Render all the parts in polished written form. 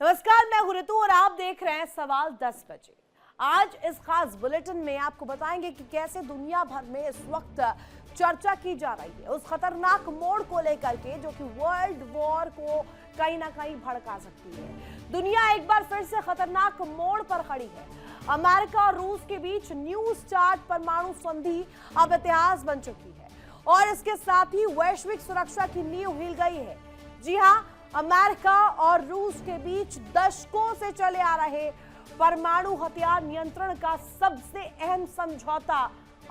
नमस्कार, मैं हूं ऋतु और आप देख रहे हैं सवाल 10 बजे। आज इस खास बुलेटिन में आपको बताएंगे कि कैसे दुनिया भर में इस वक्त चर्चा की जा रही है उस खतरनाक मोड़ को लेकर के जो कि वर्ल्ड वॉर को कहीं ना कहीं भड़का सकती है। दुनिया एक बार फिर से खतरनाक मोड़ पर खड़ी है। अमेरिका और रूस के बीच न्यू स्टार्ट परमाणु संधि अब इतिहास बन चुकी है और इसके साथ ही वैश्विक सुरक्षा की नींव हिल गई है। जी हाँ, अमेरिका और रूस के बीच दशकों से चले आ रहे परमाणु हथियार नियंत्रण का सबसे अहम समझौता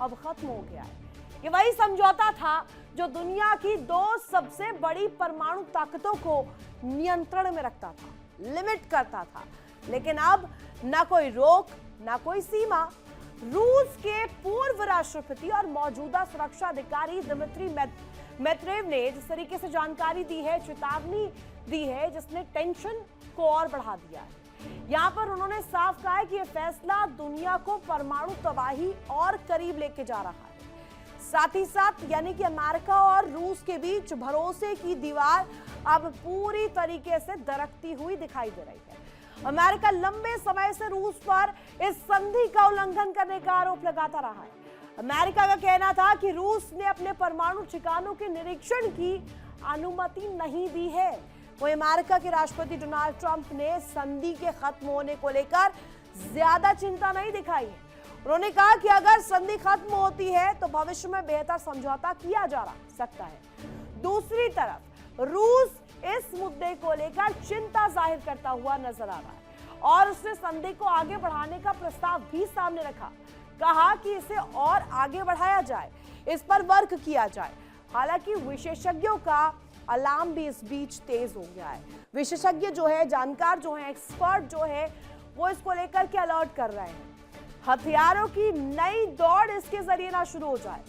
अब खत्म हो गया है। ये वही समझौता था जो दुनिया की दो सबसे बड़ी परमाणु ताकतों को नियंत्रण में रखता था, लिमिट करता था। लेकिन अब ना कोई रोक, ना कोई सीमा। रूस के पूर्व राष्ट्रपति और मौजूदा सुरक्षा अधिकारी दिमित्री मेदवेदेव ने जिस तरीके से जानकारी दी है, चेतावनी दी है, जिसने टेंशन को और बढ़ा दिया है। यहां पर उन्होंने साफ कहा है कि यह फैसला दुनिया को परमाणु तबाही और करीब लेके जा रहा है। साथ ही साथ यानी कि अमेरिका और रूस के बीच भरोसे की दीवार अब पूरी तरीके से दरकती हुई दिखाई दे रही है। अमेरिका लंबे समय से रूस पर इस संधि का उल्लंघन करने का आरोप लगाता रहा है। अमेरिका का कहना था कि रूस ने अपने परमाणु ठिकानों के निरीक्षण की अनुमति नहीं दी है। वहीं अमेरिका के राष्ट्रपति डोनाल्ड ट्रंप ने संधि के खत्म होने को लेकर ज्यादा चिंता नहीं दिखाई है। उन्होंने कहा कि अगर संधि खत्म होती है तो भविष्य में बेहतर समझौता किया जा सकता है। दूसरी तरफ रूस इस मुद्दे को लेकर चिंता जाहिर करता हुआ नजर आ रहा है और उसने संधि को आगे बढ़ाने का प्रस्ताव भी सामने रखा। कहा कि इसे और आगे बढ़ाया जाए, इस पर वर्क किया जाए। हालांकि विशेषज्ञों का अलार्म भी इस बीच तेज हो गया है। विशेषज्ञ जो है, जानकार जो है, एक्सपर्ट जो है, वो इसको लेकर के अलर्ट कर रहे हैं। हथियारों की नई दौड़ इसके जरिए ना शुरू हो जाए।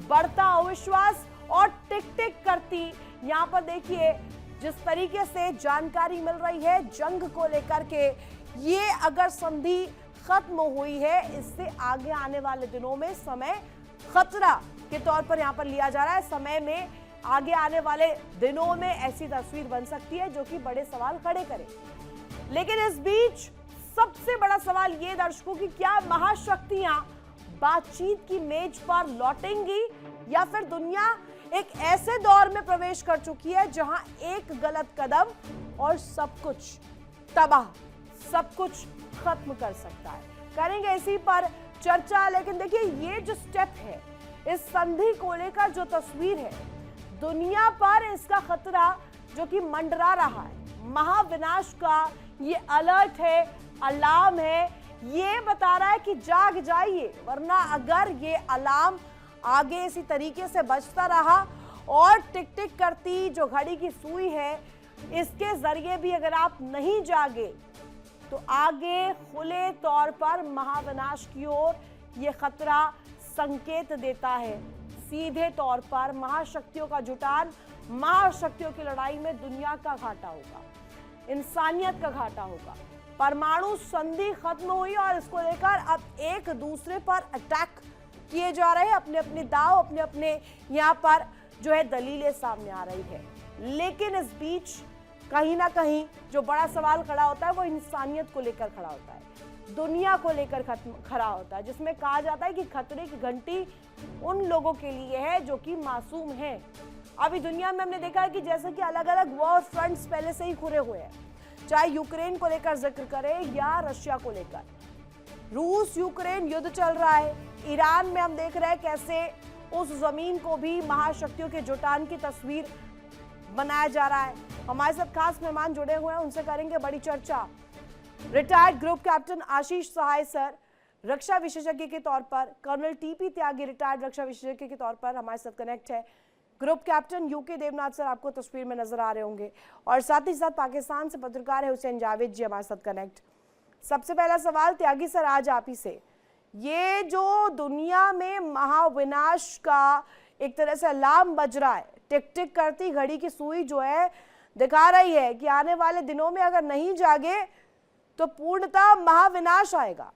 बढ़ता अविश्वास और टिक टिक करती, यहाँ पर देखिए जिस तरीके से जानकारी मिल रही है जंग को लेकर के, ये अगर संधि खत्म हुई है, इससे आगे आने वाले दिनों में समय खतरा के तौर पर यहाँ पर लिया जा रहा है। समय में आगे आने वाले दिनों में ऐसी तस्वीर बन सकती है जो कि बड़े सवाल खड़े करे। लेकिन इस बीच सबसे बड़ा सवाल ये दर्शकों की, क्या महाशक्तियां बातचीत की मेज पर लौटेंगी या फिर दुनिया एक ऐसे दौर में प्रवेश कर चुकी है जहां एक गलत कदम और सब कुछ तबाह, सब कुछ खत्म कर सकता है। करेंगे इसी पर चर्चा। लेकिन देखिए, ये जो स्टेप है, इस संधि को लेकर जो तस्वीर है, दुनिया पर इसका खतरा जो कि मंडरा रहा है, महाविनाश का ये अलर्ट है, अलार्म है। ये बता रहा है कि जाग जाइए, वरना अगर ये अलार्म आगे इसी तरीके से बजता रहा और टिक टिक करती जो घड़ी की सुई है, इसके जरिए भी अगर आप नहीं जागे तो आगे खुले तौर पर महाविनाश की ओर यह खतरा संकेत देता है। सीधे तौर पर महाशक्तियों का जुटान, महाशक्तियों की लड़ाई में दुनिया का घाटा होगा, इंसानियत का घाटा होगा। परमाणु संधि खत्म हुई और इसको लेकर अब एक दूसरे पर अटैक किए जा रहे हैं। अपने अपने दाव, अपने अपने यहाँ पर जो है दलीलें सामने आ रही है। लेकिन इस बीच कहीं ना कहीं जो बड़ा सवाल खड़ा होता है वो इंसानियत को लेकर खड़ा होता है, दुनिया को लेकर खड़ा होता है, जिसमें कहा जाता है कि खतरे की घंटी उन लोगों के लिए है जो कि मासूम हैं। अभी दुनिया में हमने देखा है कि जैसे कि अलग अलग वॉर फ्रंट्स पहले से ही खुले हुए हैं, चाहे यूक्रेन को लेकर जिक्र करें या रशिया को लेकर। रूस यूक्रेन युद्ध चल रहा है। ईरान में हम देख रहे हैं कैसे उस जमीन को भी महाशक्तियों के जुटान की तस्वीर बनाया जा रहा है। हमारे साथ खास मेहमान जुड़े हुए हैं, उनसे करेंगे बड़ी चर्चा। Retired group captain Ashish Sahay sir, रक्षा विशेषज्ञ के तौर पर, कर्नल टीपी त्यागी रिटायर्ड रक्षा विशेषज्ञ के तौर पर हमारे साथ कनेक्ट है। Group captain UK Devnath sir आपको तस्वीर में नजर आ रहे होंगे, और साथ ही साथ पाकिस्तान से पत्रकार है हुसैन जावेद जी हमारे साथ कनेक्ट। सबसे पहला सवाल त्यागी सर आज आप ही से, ये जो दुनिया में महाविनाश का एक तरह से अलार्म बज रहा है, टिक टिक करती घड़ी की सुई जो है दिखा रही है कि आने वाले दिनों में अगर नहीं जागे तो पूर्णतः महाविनाश आएगा।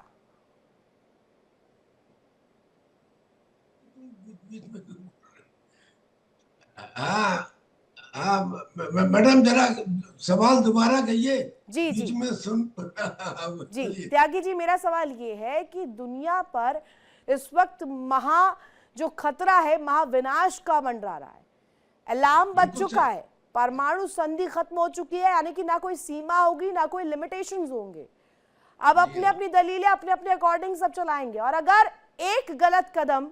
हाँ, हाँ मैडम, जरा सवाल दोबारा कहिए, जी बीच जी में सुन जी बोलिए। त्यागी जी, मेरा सवाल ये है कि दुनिया पर इस वक्त जो खतरा है, महाविनाश का मंडरा रहा है। अलार्म बज बिल्कुल चुका सही। है, परमाणु संधि खत्म हो चुकी है, यानी कि ना कोई सीमा होगी ना कोई लिमिटेशंस होंगे। अब जी अपने हाँ, अपनी दलीलें अपने अपने अकॉर्डिंग सब चलाएंगे, और अगर एक गलत कदम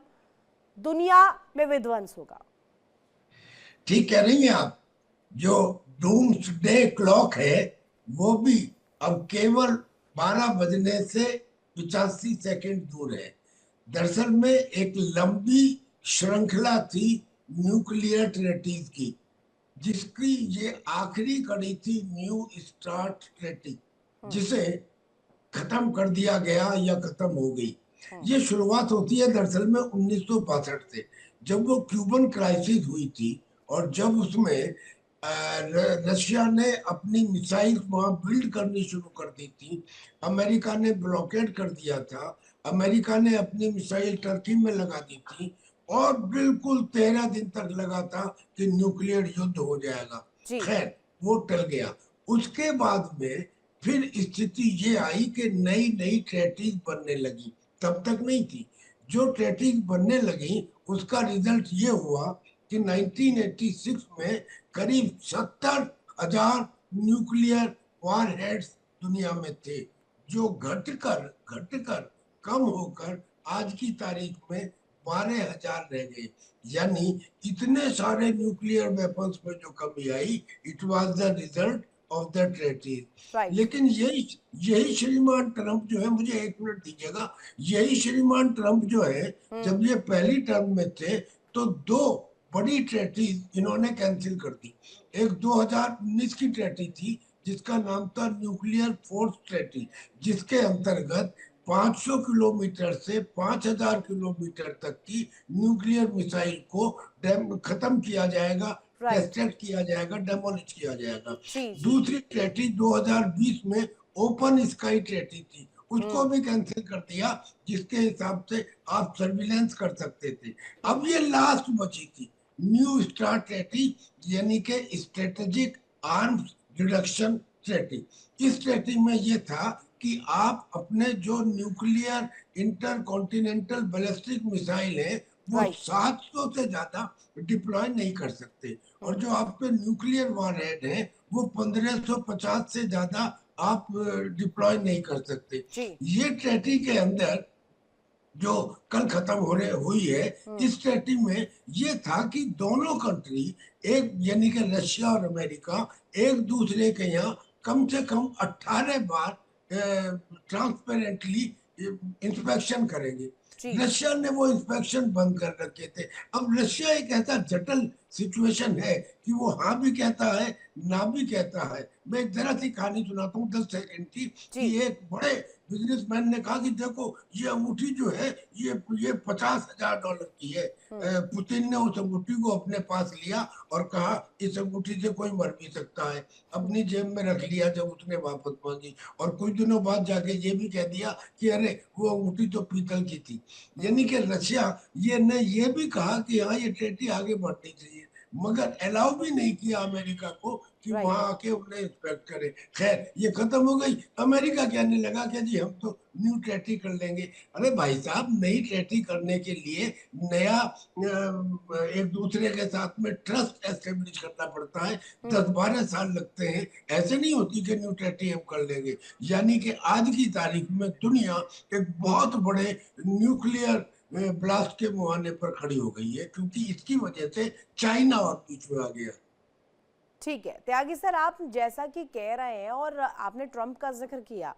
दुनिया में विध्वंस होगा। ठीक कह रही हैं आप। जो डूम्सडे क्लॉक है वो भी अब केवल 12 बजने से 85 सेकंड दूर है। दरअसल में एक लंबी श्रृंखला थी न्यूक्लियर ट्रेटीज की, जिसकी ये आखिरी कड़ी थी न्यू स्टार्ट ट्रेटी, जिसे खत्म कर दिया गया या खत्म हो गई। ये शुरुआत होती है दरअसल में 1962 से, जब वो क्यूबन क्राइसिस हुई थी, और जब उसमें रशिया ने अपनी मिसाइल वहां बिल्ड करनी शुरू कर दी थी। अमेरिका ने ब्लॉकेड कर दिया था। अमेरिका ने अपनी मिसाइल टर्की में लगा दी थी, और बिल्कुल 13 दिन तक लगा था कि न्यूक्लियर युद्ध हो जाएगा। जी खैर, वो टल गया। उसके बाद में फिर स्थिति ये आई कि नई नई ट्रेटीज बनने लगी, तब तक नहीं थी। जो ट्रेटीज बनने लगी उसका रिजल्ट ये हुआ कि 1986 में करीब 70,000 न्यूक्लियर वारहेड्स दुनिया में थे, जो घटकर घटकर कम होकर आज की तारीख में 12,000 रह गए। यानी इतने सारे न्यूक्लियर वेपन्स में जो कमी आई, it was the result of the treaties. Right. लेकिन यही यही श्रीमान ट्रंप जो है, मुझे एक मिनट दीजिएगा, यही श्रीमान ट्रंप जो है, जब ये पहली टर्म में थे तो दो बड़ी ट्रेटीज इन्होंने कैंसिल कर दी। एक 2019 की ट्रेटी थी जिसका नाम था न्यूक्लियर फोर्स ट्रेटी, जिसके अंतर्गत 500 किलोमीटर से 5,000 किलोमीटर तक की न्यूक्लियर मिसाइल को खत्म किया जाएगा, राइट। टेस्टेड किया जाएगा, डेमोलिश किया जाएगा। जी जी। दूसरी ट्रेटी 2020 में ओपन स्काई ट्रेटी थी, उसको भी कैंसिल कर दिया, जिसके हिसाब से आप सर्विलेंस कर सकते थे। अब ये लास्ट बची थी न्यू स्टार ट्रेटी, यानी कि स्ट्रेटेजिक आर्म्स रिडक्शन ट्रेटी। इस ट्रेटी में ये था कि आप अपने जो nuclear inter continental ballistic missile है वो राइट। 700 से ज्यादा डिप्लॉय नहीं कर सकते, और जो आपके न्यूक्लियर वॉरहेड है वो 1550 से ज्यादा आप डिप्लॉय नहीं कर सकते। जी। ये ट्रेटी के अंदर जो कल खत्म हो रहे हुई है, इस ट्रेटी में ये था कि दोनों कंट्री, एक यानी कि रशिया और अमेरिका, एक दूसरे के यहाँ कम से कम 18 बार ट्रांसपेरेंटली इंस्पेक्शन करेंगे। जी। रशिया ने वो इंस्पेक्शन बंद कर रखे थे। अब रशिया एक ऐसा जटिल सिचुएशन है कि वो हाँ भी कहता है, ना भी कहता है। मैं एक जरा सी कहानी सुनाता हूँ 10 सेकंड की, जी। कि एक बड़े बिजनेसमैन ने कहा कि देखो, ये अंगूठी जो है ये 50,000 डॉलर की है। पुतिन ने उस अंगूठी को अपने पास लिया और कहा इस अंगूठी से कोई मर भी सकता है। अपनी जेब में रख लिया जब उसने वापस मांगी, और कुछ दिनों बाद जाके ये भी कह दिया कि अरे वो अंगूठी तो पीतल की थी। यानी कि रशिया ये ने ये भी कहा कि हाँ ये ट्रेटी आगे बढ़नी चाहिए, मगर अलाउ भी नहीं किया अमेरिका को कि वहां राइट। आके उन्हें इंस्पेक्ट करे। खैर, ये खत्म हो गई। अमेरिका कहने लगा कि जी हम तो न्यू ट्रेटी कर लेंगे। अरे भाई साहब, नई ट्रेटी करने के लिए नया एक दूसरे के साथ में ट्रस्ट एस्टेब्लिश करना पड़ता है। 10-12 साल लगते हैं। ऐसे नहीं होती कि न्यू ट्रेटी हम कर लेंगे। यानी कि आज की तारीख में दुनिया एक बहुत बड़े न्यूक्लियर ब्लास्ट के मुहाने पर खड़ी हो गई है, क्योंकि इसकी वजह से चाइना और बीच में आ गया। ठीक है त्यागी सर, आप जैसा कि कह रहे हैं और आपने ट्रंप का जिक्र किया,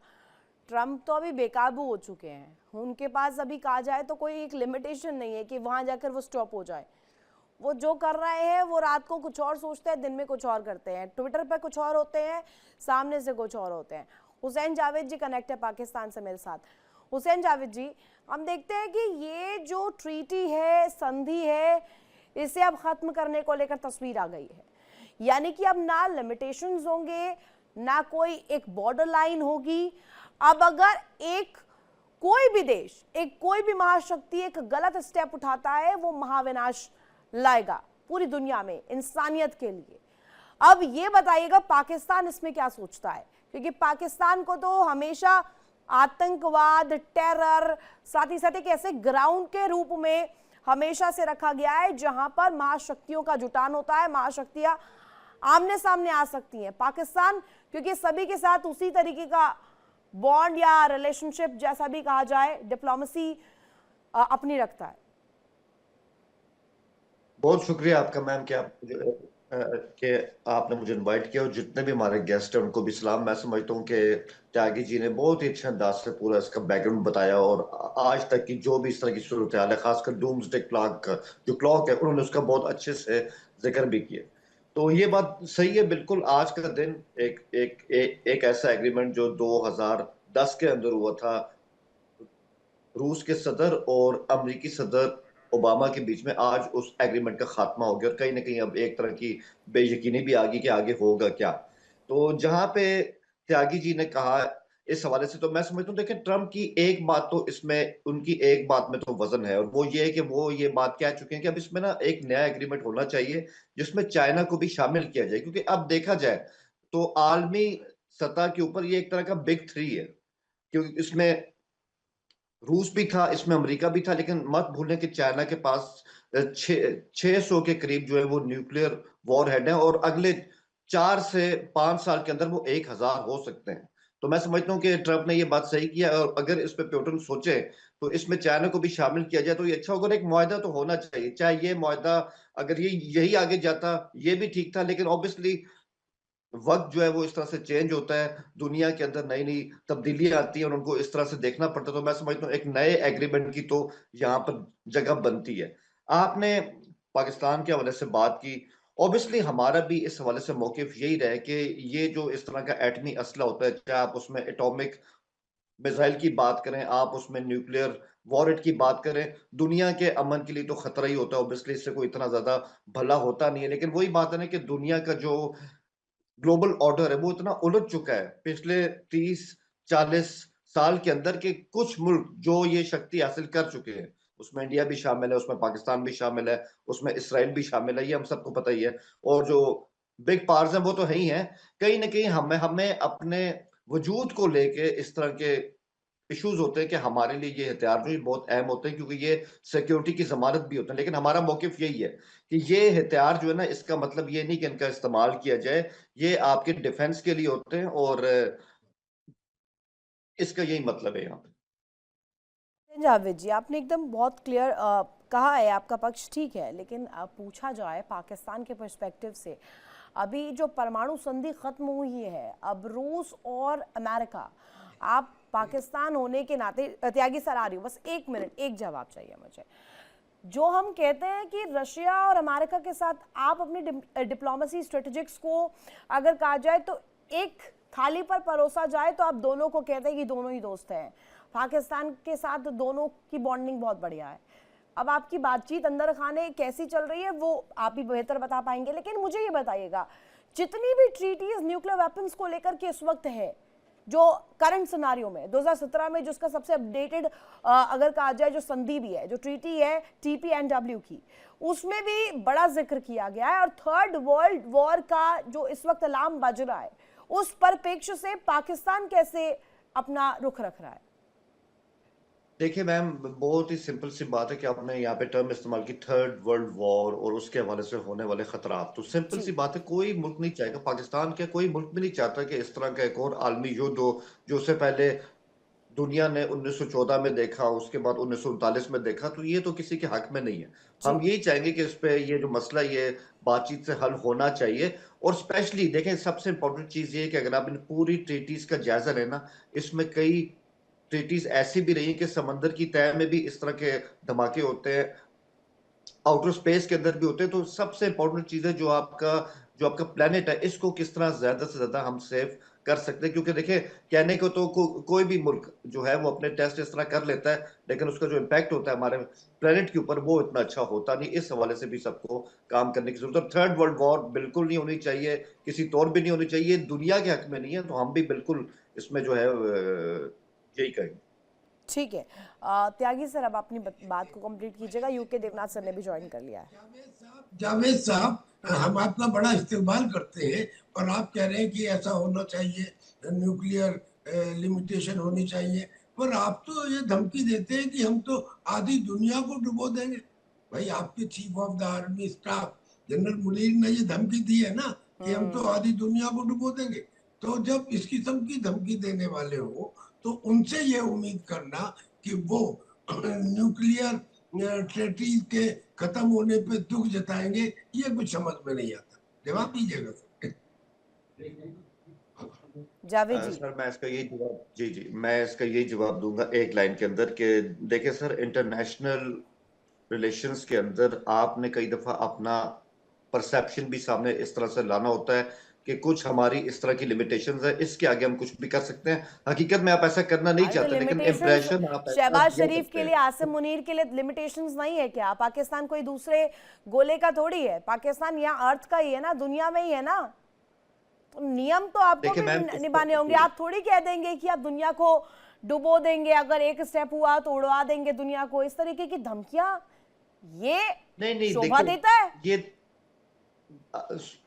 ट्रंप तो अभी बेकाबू हो चुके हैं। उनके पास अभी कहा जाए तो कोई एक लिमिटेशन नहीं है कि वहां जाकर वो स्टॉप हो जाए। वो जो कर रहे हैं वो रात को कुछ और सोचते हैं, दिन में कुछ और करते हैं, ट्विटर पर कुछ और होते हैं, सामने से कुछ और होते हैं। हुसैन जावेद जी कनेक्ट है पाकिस्तान से मेरे साथ। हुसैन जावेद जी, हम देखते हैं कि ये जो ट्रीटी है, संधि है, इसे अब खत्म करने को लेकर तस्वीर आ गई है। यानी कि अब ना लिमिटेशंस होंगे, ना कोई एक बॉर्डर लाइन होगी। अब अगर एक कोई भी देश, एक कोई भी महाशक्ति एक गलत स्टेप उठाता है, वो महाविनाश लाएगा पूरी दुनिया में इंसानियत के लिए। अब ये बताइएगा पाकिस्तान इसमें क्या सोचता है, क्योंकि पाकिस्तान को तो हमेशा आतंकवाद, टेरर, साथ ही साथ एक ऐसे ग्राउंड के रूप में हमेशा से रखा गया है जहां पर महाशक्तियों का जुटान होता है, महाशक्तियां आमने सामने आ सकती हैं। पाकिस्तान क्योंकि सभी के साथ उसी तरीके का बॉन्ड या रिलेशनशिप जैसा भी कहा जाए, डिप्लोमेसी अपनी रखता है। बहुत शुक्रिया आपका मैम कि आपने मुझे इनवाइट किया, और जितने भी हमारे गेस्ट हैं उनको भी सलाम। मैं समझता हूँ कि त्यागी जी ने बहुत ही अच्छे अंदाज से पूरा इसका बैकग्राउंड बताया, और आज तक की जो भी इस तरह की सूरत हाल है, खासकर डूम्सडे क्लॉक का जो क्लॉक है, उन्होंने उसका बहुत अच्छे से जिक्र भी किया। तो ये बात सही है बिल्कुल। आज का दिन एक ऐसा एग्रीमेंट जो 2010 के अंदर हुआ था रूस के सदर और अमेरिकी सदर ओबामा के बीच में, आज उस एग्रीमेंट का खात्मा हो गया, और कहीं ना कहीं अब एक तरह की बेयकीनी भी आ गई कि आगे होगा क्या। तो जहां पे त्यागी जी ने कहा इस हवाले से, तो मैं समझता हूँ, देखिए ट्रम्प की एक बात तो इसमें, उनकी एक बात में तो वजन है, और वो ये है कि वो ये बात कह चुके हैं कि अब इसमें ना एक नया एग्रीमेंट होना चाहिए जिसमें चाइना को भी शामिल किया जाए, क्योंकि अब देखा जाए तो आलमी सतह के ऊपर ये एक तरह का बिग थ्री है, क्योंकि इसमें रूस भी था, इसमें अमेरिका भी था, लेकिन मत भूलें कि चाइना के पास 600 के करीब जो है वो न्यूक्लियर वॉर हेड है, और अगले 4 से 5 साल के अंदर वो 1000 हो सकते हैं। तो मैं समझता हूँ कि ट्रंप ने ये बात सही किया, और अगर इस पे पुतिन सोचे तो इसमें चाइना को भी शामिल किया जाए तो ये अच्छा होगा। और एक मुआहदा तो होना चाहिए, चाहे ये मुआहदा अगर ये यही आगे जाता ये भी ठीक था, लेकिन ऑब्वियसली वक्त जो है वो इस तरह से चेंज होता है, दुनिया के अंदर नई नई तब्दीलियां आती हैं और उनको इस तरह से देखना पड़ता है। तो मैं समझता हूँ एक नए एग्रीमेंट की तो यहाँ पर जगह बनती है। आपने पाकिस्तान के हवाले से बात की, ऑब्वियसली हमारा भी इस हवाले से मौकिफ यही रहा है कि ये जो इस तरह का एटमी असला होता है, चाहे आप उसमें एटॉमिक मिसाइल की बात करें, आप उसमें न्यूक्लियर वॉरेट की बात करें, दुनिया के अमन के लिए तो खतरा ही होता है। ऑब्वियसली इससे कोई इतना ज्यादा भला होता नहीं है, लेकिन वही बात है ना कि दुनिया का जो ग्लोबल ऑर्डर है वो इतना उलझ चुका है पिछले 30-40 साल के अंदर, के कुछ मुल्क जो ये शक्ति हासिल कर चुके हैं, उसमें इंडिया भी शामिल है, उसमें पाकिस्तान भी शामिल है, उसमें इसराइल भी शामिल है, ये हम सबको पता ही है। और जो बिग पावर्स हैं वो तो है ही हैं। कहीं ना कहीं हमें हमें अपने वजूद को लेके इस तरह के इश्यूज होते हैं कि हमारे लिए ये हथियार जो बहुत अहम होते हैं, क्योंकि ये सिक्योरिटी की जमानत भी होते हैं। लेकिन हमारा मौकिफ यही है कि ये हथियार जो है ना, इसका मतलब ये नहीं कि इनका इस्तेमाल किया जाए, ये आपके डिफेंस के लिए होते हैं, और इसका यही मतलब है यहाँ पे। जावेद जी, आपने एकदम बहुत क्लियर कहा है, आपका पक्ष ठीक है, लेकिन पूछा जाए पाकिस्तान के पर्सपेक्टिव से, अभी जो परमाणु संधि खत्म हुई है, अब रूस और अमेरिका, आप पाकिस्तान होने के नाते, त्यागी सर आ रही हूँ, बस 1 मिनट, एक जवाब चाहिए मुझे। जो हम कहते हैं कि रशिया और अमेरिका के साथ आप अपनी डिप्लोमेसी स्ट्रेटेजिक्स को अगर कहा जाए तो एक थाली पर परोसा जाए तो आप दोनों को कहते हैं कि दोनों ही दोस्त हैं। पाकिस्तान के साथ दोनों की बॉन्डिंग बहुत बढ़िया है। अब आपकी बातचीत अंदर खाने कैसी चल रही है वो आप ही बेहतर बता पाएंगे, लेकिन मुझे ये बताइएगा, जितनी भी ट्रीटीज न्यूक्लियर वेपन्स को लेकर के इस वक्त है, जो करंट सिनारियो में 2017 में जिसका सबसे अपडेटेड अगर कहा जाए जो संधि भी है, जो ट्रीटी है TPNW की, उसमें भी बड़ा जिक्र किया गया है, और थर्ड वर्ल्ड वॉर का जो इस वक्त अलार्म बज रहा है, उस परिप्रेक्ष्य से पाकिस्तान कैसे अपना रुख रख रहा है? देखिए मैम, बहुत ही सिंपल सी बात है कि आपने यहाँ पे टर्म इस्तेमाल की थर्ड वर्ल्ड वॉर और उसके हवाले से होने वाले खतरात। तो सिंपल सी जी। बात है, कोई मुल्क नहीं चाहेगा, पाकिस्तान के कोई मुल्क भी नहीं चाहता कि इस तरह का एक और आलमी युद्ध हो, जो उससे पहले दुनिया ने 1914 में देखा, उसके बाद 1939 में देखा। तो ये तो किसी के हक में नहीं है। जी। हम यही चाहेंगे कि इस पे ये जो मसला ये बातचीत से हल होना चाहिए। और स्पेशली देखें, सबसे इंपॉर्टेंट चीज ये है कि अगर आप इन पूरी ट्रीटीज का जायजा लेना, इसमें कई ट्रीटीज ऐसी भी रही कि समंदर की तह में भी इस तरह के धमाके होते हैं, आउटर स्पेस के अंदर भी होते हैं। तो सबसे इंपॉर्टेंट चीज है जो आपका प्लेनेट है, इसको किस तरह ज्यादा से ज्यादा हम सेव कर सकते हैं। क्योंकि देखिए, कहने को तो कोई भी मुल्क जो है वो अपने टेस्ट इस तरह कर लेता है, लेकिन उसका जो इम्पैक्ट होता है हमारे प्लेनेट के ऊपर वो इतना अच्छा होता नहीं। इस हवाले से भी सबको काम करने की जरूरत है। थर्ड वर्ल्ड वॉर बिल्कुल नहीं होनी चाहिए, किसी तौर भी नहीं होनी चाहिए, दुनिया के हक में नहीं है। तो हम भी बिल्कुल इसमें जो है यही कहेंगे। ठीक है, त्यागी सर अब अपनी बात को कंप्लीट कीजिएगा, यूके देवनाथ सर ने भी ज्वाइन कर लिया है। जावेद साहब, हम आपका बड़ा इस्तेमाल करते हैं और आप कह रहे हैं कि ऐसा होना चाहिए, न्यूक्लियर लिमिटेशन होनी चाहिए, पर आप तो ये धमकी देते हैं कि हम तो आधी दुनिया को डुबो देंगे। भाई आपके chief of the army staff general Munir ने ये धमकी दी है ना कि हम तो आधी दुनिया को डुबो देंगे। तो जब इस किस्म की धमकी देने वाले हो तो उनसे ये उम्मीद करना कि वो न्यूक्लियर ट्रेटीज के खत्म होने पे दुख जताएंगे, ये कुछ समझ में नहीं आता। जवाब दीजिएगा सर। जावेद जी। सर मैं इसका यही जवाब जी मैं इसका यही जवाब दूंगा एक लाइन के अंदर कि देखिए सर, इंटरनेशनल रिलेशंस के अंदर आपने कई दफा अपना परसेप्शन भी सामने इस तरह से लाना होता है कि कुछ हमारी इस तरह की लिमिटेशंस है, इसके आगे हम कुछ भी कर सकते हैं। हकीकत में आप ऐसा करना नहीं चाहते, लेकिन इम्प्रेशन आप ऐसा शहबाज दे शरीफ सकते के लिए, हैं। आसिम मुनीर के लिए लिमिटेशंस नहीं है क्या? पाकिस्तान कोई दूसरे गोले का थोड़ी है, पाकिस्तान यहाँ अर्थ का ही है ना, दुनिया में ही है ना, तो नियम तो आपको देखिए मैम, भी निभाने होंगे। आप थोड़ी कह देंगे कि आप दुनिया को डुबो देंगे, अगर एक स्टेप हुआ तो उड़वा देंगे दुनिया को। इस तरीके की धमकियां, ये नहीं शोभा देखिए, देता है? ये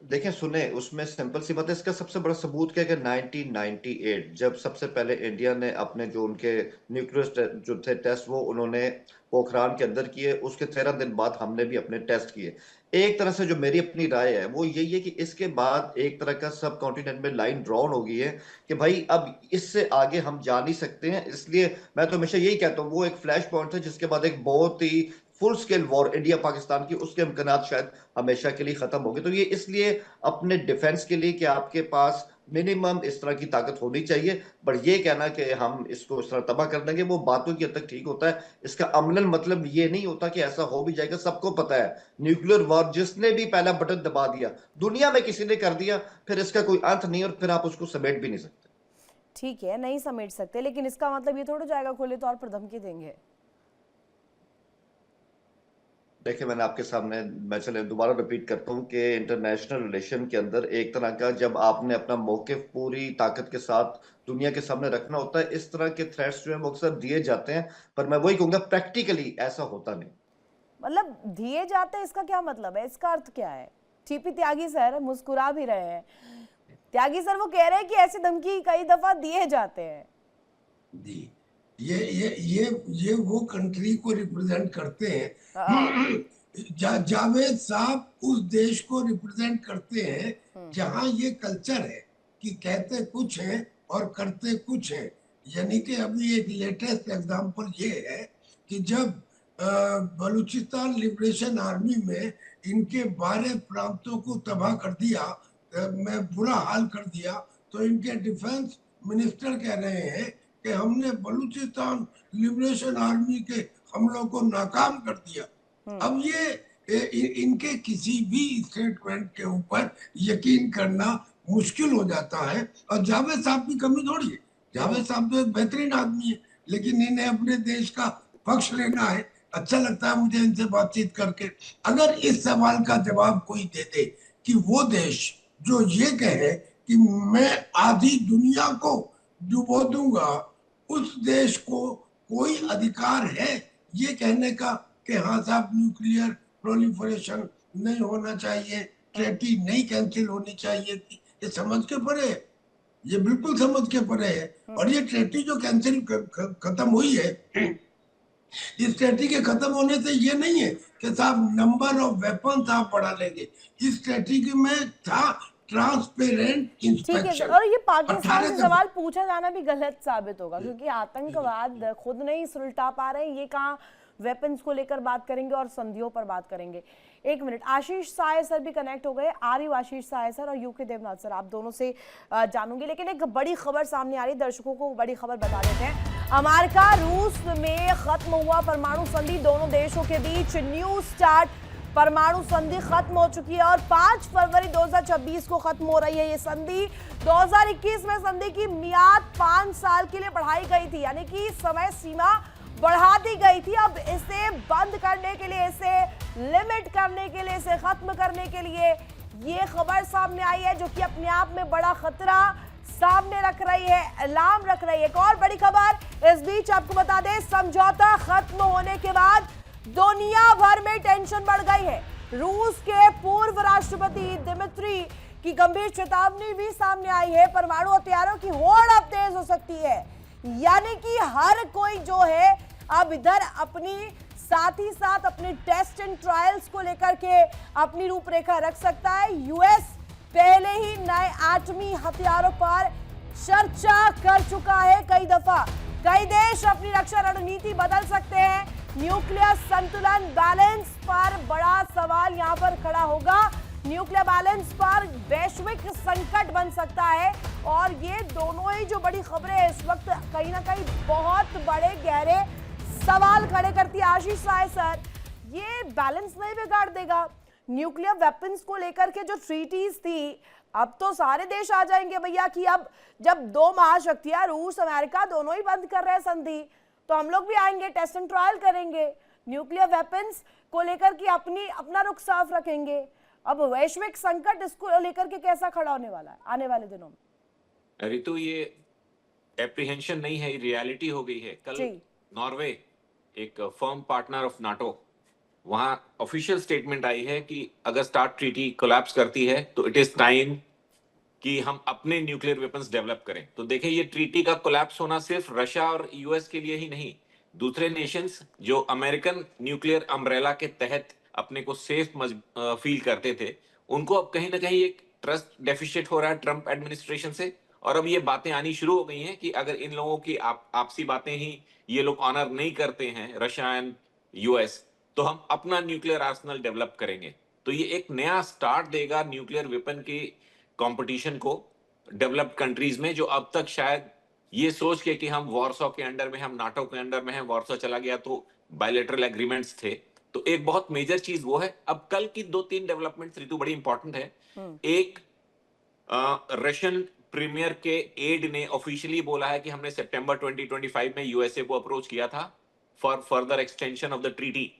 देखें सुने, उसमें सिंपल सी बात है। इसका सबसे बड़ा सबूत क्या है कि 1998 जब सबसे पहले इंडिया ने अपने जो उनके न्यूक्लियर जो थे टेस्ट वो उन्होंने पोखरान के अंदर किए, उसके 13 दिन बाद हमने भी अपने टेस्ट किए। एक तरह से जो मेरी अपनी राय है वो यही है कि इसके बाद एक तरह का सब कॉन्टिनेंट में लाइन ड्रॉन हो गई है कि भाई अब इससे आगे हम जा नहीं सकते हैं। इसलिए मैं तो हमेशा यही कहता हूँ, वो एक फ्लैश पॉइंट है जिसके बाद एक बहुत ही full scale war India Pakistan की, उसके इम्कानात शायद हमेशा के लिए खत्म हो गए। तो ये इसलिए अपने डिफेंस के लिए कि आपके पास मिनिमम इस तरह की ताकत होनी चाहिए। पर ये कहना कि हम इसको इस तरह तबाह कर देंगे, वो बातों की हद तक ठीक होता है, इसका अमलन मतलब ये नहीं होता कि ऐसा हो भी जाएगा। सबको पता है न्यूक्लियर वॉर जिसने भी पहला बटन दबा दिया दुनिया में किसी ने कर दिया, फिर इसका कोई अंत नहीं और फिर आप उसको समेट भी नहीं सकते। ठीक है, नहीं समेट सकते, लेकिन इसका मतलब ये थोड़ा जाएगा खुले तौर पर धमकी देंगे। देखिए मैंने आपके सामने, मैं चले दोबारा रिपीट करता हूँ कि इंटरनेशनल रिलेशन के अंदर एक तरह का जब आपने अपना मौकिफ पूरी ताकत के साथ दुनिया के सामने रखना होता है, इस तरह के थ्रेट्स जो है वो अक्सर दिए जाते हैं, पर मैं वही कहूंगा प्रैक्टिकली ऐसा होता नहीं। मतलब दिए जाते हैं, इसका क्या मतलब है? इसका अर्थ क्या है? टीपी त्यागी सर मुस्कुरा भी रहे हैं। त्यागी सर वो कह रहे हैं कि ऐसी धमकी कई दफा दिए जाते हैं। जी, ये वो कंट्री को रिप्रेजेंट करते हैं। जावेद साहब उस देश को रिप्रेजेंट करते हैं जहां ये कल्चर है कि कहते कुछ हैं और करते कुछ हैं। यानी कि अभी एक लेटेस्ट एग्जांपल ये है कि जब बलूचिस्तान लिबरेशन आर्मी में इनके 12 प्रांतों को तबाह कर दिया, में बुरा हाल कर दिया, तो इनके डिफेंस मिनिस्टर कह रहे हैं कि हमने बलूचिस्तान लिबरेशन आर्मी के हमलों को नाकाम कर दिया। अब ये इनके किसी भी स्टेटमेंट के ऊपर यकीन करना मुश्किल हो जाता है। और जावेद साहब की कमी थोड़ी है, जावेद साहब तो एक बेहतरीन आदमी है, लेकिन इन्हें अपने देश का पक्ष लेना है। अच्छा लगता है मुझे इनसे बातचीत करके। अगर इस सवाल का जवाब कोई दे दे कि वो देश जो ये कहे कि मैं आधी दुनिया को डुबो दूंगा, उस देश को कोई अधिकार है ये कहने का कि हाँ साहब न्यूक्लियर प्रोलिफरेशन नहीं होना चाहिए, ट्रेटी नहीं कैंसिल होनी चाहिए थी? ये समझ के परे है, ये बिल्कुल समझ के परे है। और ये ट्रेटी जो कैंसिल खत्म हुई है, इस ट्रेटी के खत्म होने से ये नहीं है कि साहब नंबर ऑफ वेपन्स आप बढ़ा लेंगे। इस ट्रेटी में था ट्रांसपेरेंट इंस्पेक्शन। और ये पाकिस्तान से सवाल पूछा जाना भी गलत साबित होगा, क्योंकि आतंकवाद खुद नहीं सुलटा पा रहे हैं, ये कहाँ वेपन्स को लेकर बात करेंगे और संधियों पर बात करेंगे। एक मिनट, आशीष साय सर भी कनेक्ट हो गए। आ रही आशीष साय सर और यूके देवनाथ सर, आप दोनों से जानूंगी, लेकिन एक बड़ी खबर सामने आ रही, दर्शकों को बड़ी खबर बता देते हैं। अमेरिका रूस में खत्म हुआ परमाणु संधि, दोनों देशों के बीच न्यू स्टार्ट, परमाणु संधि खत्म हो चुकी है और 5 फरवरी 2026 को खत्म हो रही है ये संधि। 2021 में संधि की मियाद 5 साल के लिए बढ़ाई गई थी, यानी कि समय सीमा बढ़ा दी गई थी। अब इसे बंद करने के लिए, इसे लिमिट करने के लिए, इसे खत्म करने के लिए ये खबर सामने आई है, जो कि अपने आप में बड़ा खतरा सामने रख रही है, अलार्म रख रही है। एक और बड़ी खबर इस बीच आपको बता दें, समझौता खत्म होने के बाद दुनिया भर में टेंशन बढ़ गई है। रूस के पूर्व राष्ट्रपति दिमित्री की गंभीर चेतावनी भी सामने आई है। परमाणु हथियारों की होड़ अब तेज हो सकती है, यानी कि हर कोई जो है अब इधर अपनी साथ ही साथ अपने टेस्ट एंड ट्रायल्स को लेकर के अपनी रूपरेखा रख सकता है। यूएस पहले ही नए एटमी हथियारों पर चर्चा कर चुका है कई दफा। कई देश अपनी रक्षा रणनीति बदल सकते हैं। न्यूक्लियर संतुलन बैलेंस पर बड़ा सवाल यहां पर खड़ा होगा। न्यूक्लियर बैलेंस पर वैश्विक संकट बन सकता है और ये दोनों ही जो बड़ी खबरें हैं इस वक्त कहीं ना कहीं बहुत बड़े गहरे सवाल खड़े करती है। आशीष राय सर, ये बैलेंस नहीं बिगाड़ देगा? न्यूक्लियर वेपन्स को लेकर के जो ट्रीटीज थी, अब तो सारे देश आ जाएंगे भैया कि अब जब दो महाशक्तियां रूस अमेरिका दोनों ही बंद कर रहे हैं संधि, तो हम लोग भी आएंगे, टेस्ट एंड ट्रायल करेंगे, न्यूक्लियर वेपन्स को लेकर के अपना रुख साफ रखेंगे। अब वैश्विक संकट इसको लेकर के कैसा खड़ा होने वाला है आने वाले दिनों में? ऋतु, ये एप्रीहेंशन नहीं है, रियलिटी हो गई है। कल नॉर्वे, एक फर्म पार्टनर ऑफ नाटो, वहां ऑफिशियल स्टेटमेंट आई है कि अगर स्टार्ट ट्रीटी कोलैप्स करती है तो इट इज टाइम कि हम अपने न्यूक्लियर वेपन्स डेवलप करें। तो देखिए, ये ट्रीटी का कोलैप्स होना सिर्फ रशिया और यूएस के लिए ही नहीं, दूसरे नेशंस जो अमेरिकन न्यूक्लियर अम्ब्रेला के तहत अपने को सेफ फील करते थे, उनको अब कहीं ना कहीं एक ट्रस्ट डेफिसिट हो रहा है ट्रंप एडमिनिस्ट्रेशन से। और अब ये बातें आनी शुरू हो गई हैं कि अगर इन लोगों की आपसी बातें ही ये लोग ऑनर नहीं करते हैं, रशिया एंड यूएस, तो हम अपना न्यूक्लियर आर्सेनल डेवलप करेंगे। तो ये एक नया स्टार्ट देगा न्यूक्लियर वेपन की कंपटीशन को डेवलप्ड कंट्रीज में, जो अब तक शायद ये सोच के कि हम वॉर्सो के अंडर में, हम नाटो के अंडर में हैं, वॉर्सो चला गया तो बायलैटरल एग्रीमेंट्स थे। तो एक बहुत मेजर चीज वो है। अब कल की 2-3 डेवलपमेंट्स ऋतु बड़ी इंपॉर्टेंट है। एक, रशियन प्रीमियर के एड ने ऑफिशियली बोला है कि हमने सितंबर 2025 में यूएसए को अप्रोच किया था for further extension of the treaty.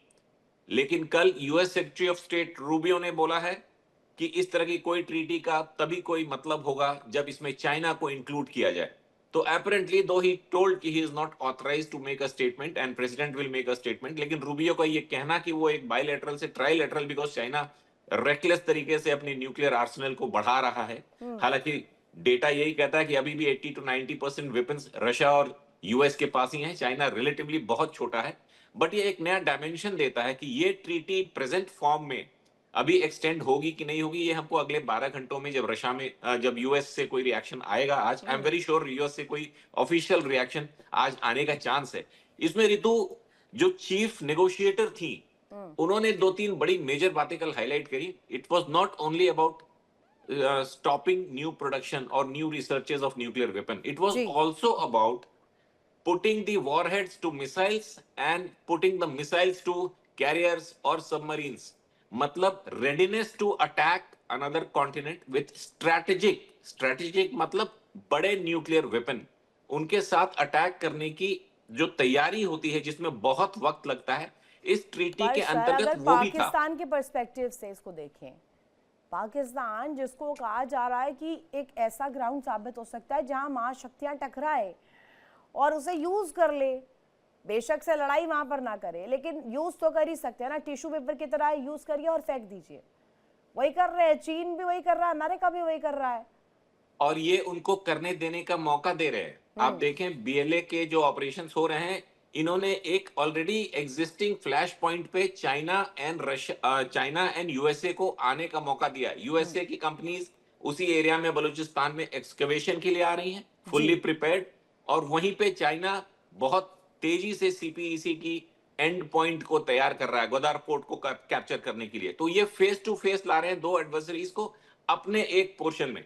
लेकिन कल US secretary of state Rubio ने बोला है कि इस तरह की कोई ट्रीटी का तभी कोई मतलब होगा जब इसमें चाइना को इंक्लूड किया जाए। तो अपेरेंटली दो ही टोल्ड कि he is not authorized to make a statement and president will make a statement, लेकिन रूबियो का ये कहना कि वो एक बायलैटरल से ट्राइलैटरल, बिकॉज चाइना रेकलेस तरीके से अपनी न्यूक्लियर आर्सेनल को बढ़ा रहा है। हालांकि डेटा यही कहता है कि अभी भी 80 to 90% वेपन्स रशिया और यूएस के पास ही हैं, चाइना रिलेटिवली बहुत छोटा है। बट ये एक नया डायमेंशन देता है कि ये ट्रीटी प्रेजेंट फॉर्म में अभी एक्सटेंड होगी कि नहीं होगी, ये हमको अगले 12 घंटों में, जब रशिया में, जब यूएस से कोई रिएक्शन आएगा आज, I am very sure US से कोई ऑफिशियल रिएक्शन आज आने का चांस है। इसमें ऋतु, जो चीफ नेगोशिएटर थी, उन्होंने 2-3 बड़ी मेजर बातें कल हाईलाइट करी। It was not only about stopping new production or new researches of nuclear weapon. It was also about putting the warheads to missiles and putting the missiles to carriers or submarines. मतलब readiness to attack another continent with strategic मतलब बड़े nuclear weapon, उनके साथ attack करने की जो तैयारी होती है, जिसमें बहुत वक्त लगता है, इस ट्रीटी के अंतर्गत वो भी था। पाकिस्तान के पर्सपेक्टिव से इसको देखें, पाकिस्तान जिसको कहा जा रहा है कि एक ऐसा ग्राउंड साबित हो सकता है जहां महाशक्तियां टकराए और उसे यूज कर ले, बेशक से लड़ाई वहां पर ना करे, लेकिन यूज तो कर ही सकते हैं ना, टिश्यू पेपर की तरह यूज करिए और फेंक दीजिए। वही कर रहे हैं, चीन भी वही कर रहा है, अमेरिका भी वही कर रहा है, और ये उनको करने देने का मौका दे रहे हैं। आप देखें, बीएलए के जो ऑपरेशंस हो रहे हैं, इन्होंने एक ऑलरेडी एग्जिस्टिंग फ्लैश पॉइंट पे चाइना एंड यूएसए को आने का मौका दिया। यूएसए की कंपनीज उसी एरिया में, बलूचिस्तान में, एक्सकवेशन के लिए आ रही हैं, फुल्ली प्रिपेयर्ड, और वहीं पे चाइना बहुत तेजी से सीपीईसी की एंड पॉइंट को तैयार कर रहा है, ग्वादार पोर्ट को कैप्चर करने के लिए। तो ये फेस टू फेस ला रहे हैं दो एडवर्सरीज को अपने एक पोर्शन में।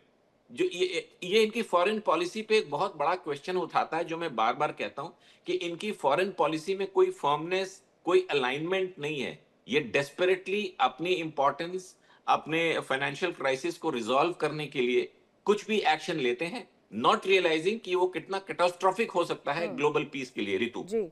जो ये इनकी फॉरेन पॉलिसी पे एक बहुत बड़ा क्वेश्चन उठाता है, जो मैं बार बार कहता हूं कि इनकी फॉरेन पॉलिसी में कोई फर्मनेस, कोई अलाइनमेंट नहीं है। ये डेस्परेटली अपनी इंपॉर्टेंस, अपने फाइनेंशियल क्राइसिस को रिजॉल्व करने के लिए कुछ भी एक्शन लेते हैं, नॉट रियलाइजिंग कि वो कितना कैटास्ट्रोफिक हो सकता है ग्लोबल पीस के लिए। ऋतु जी,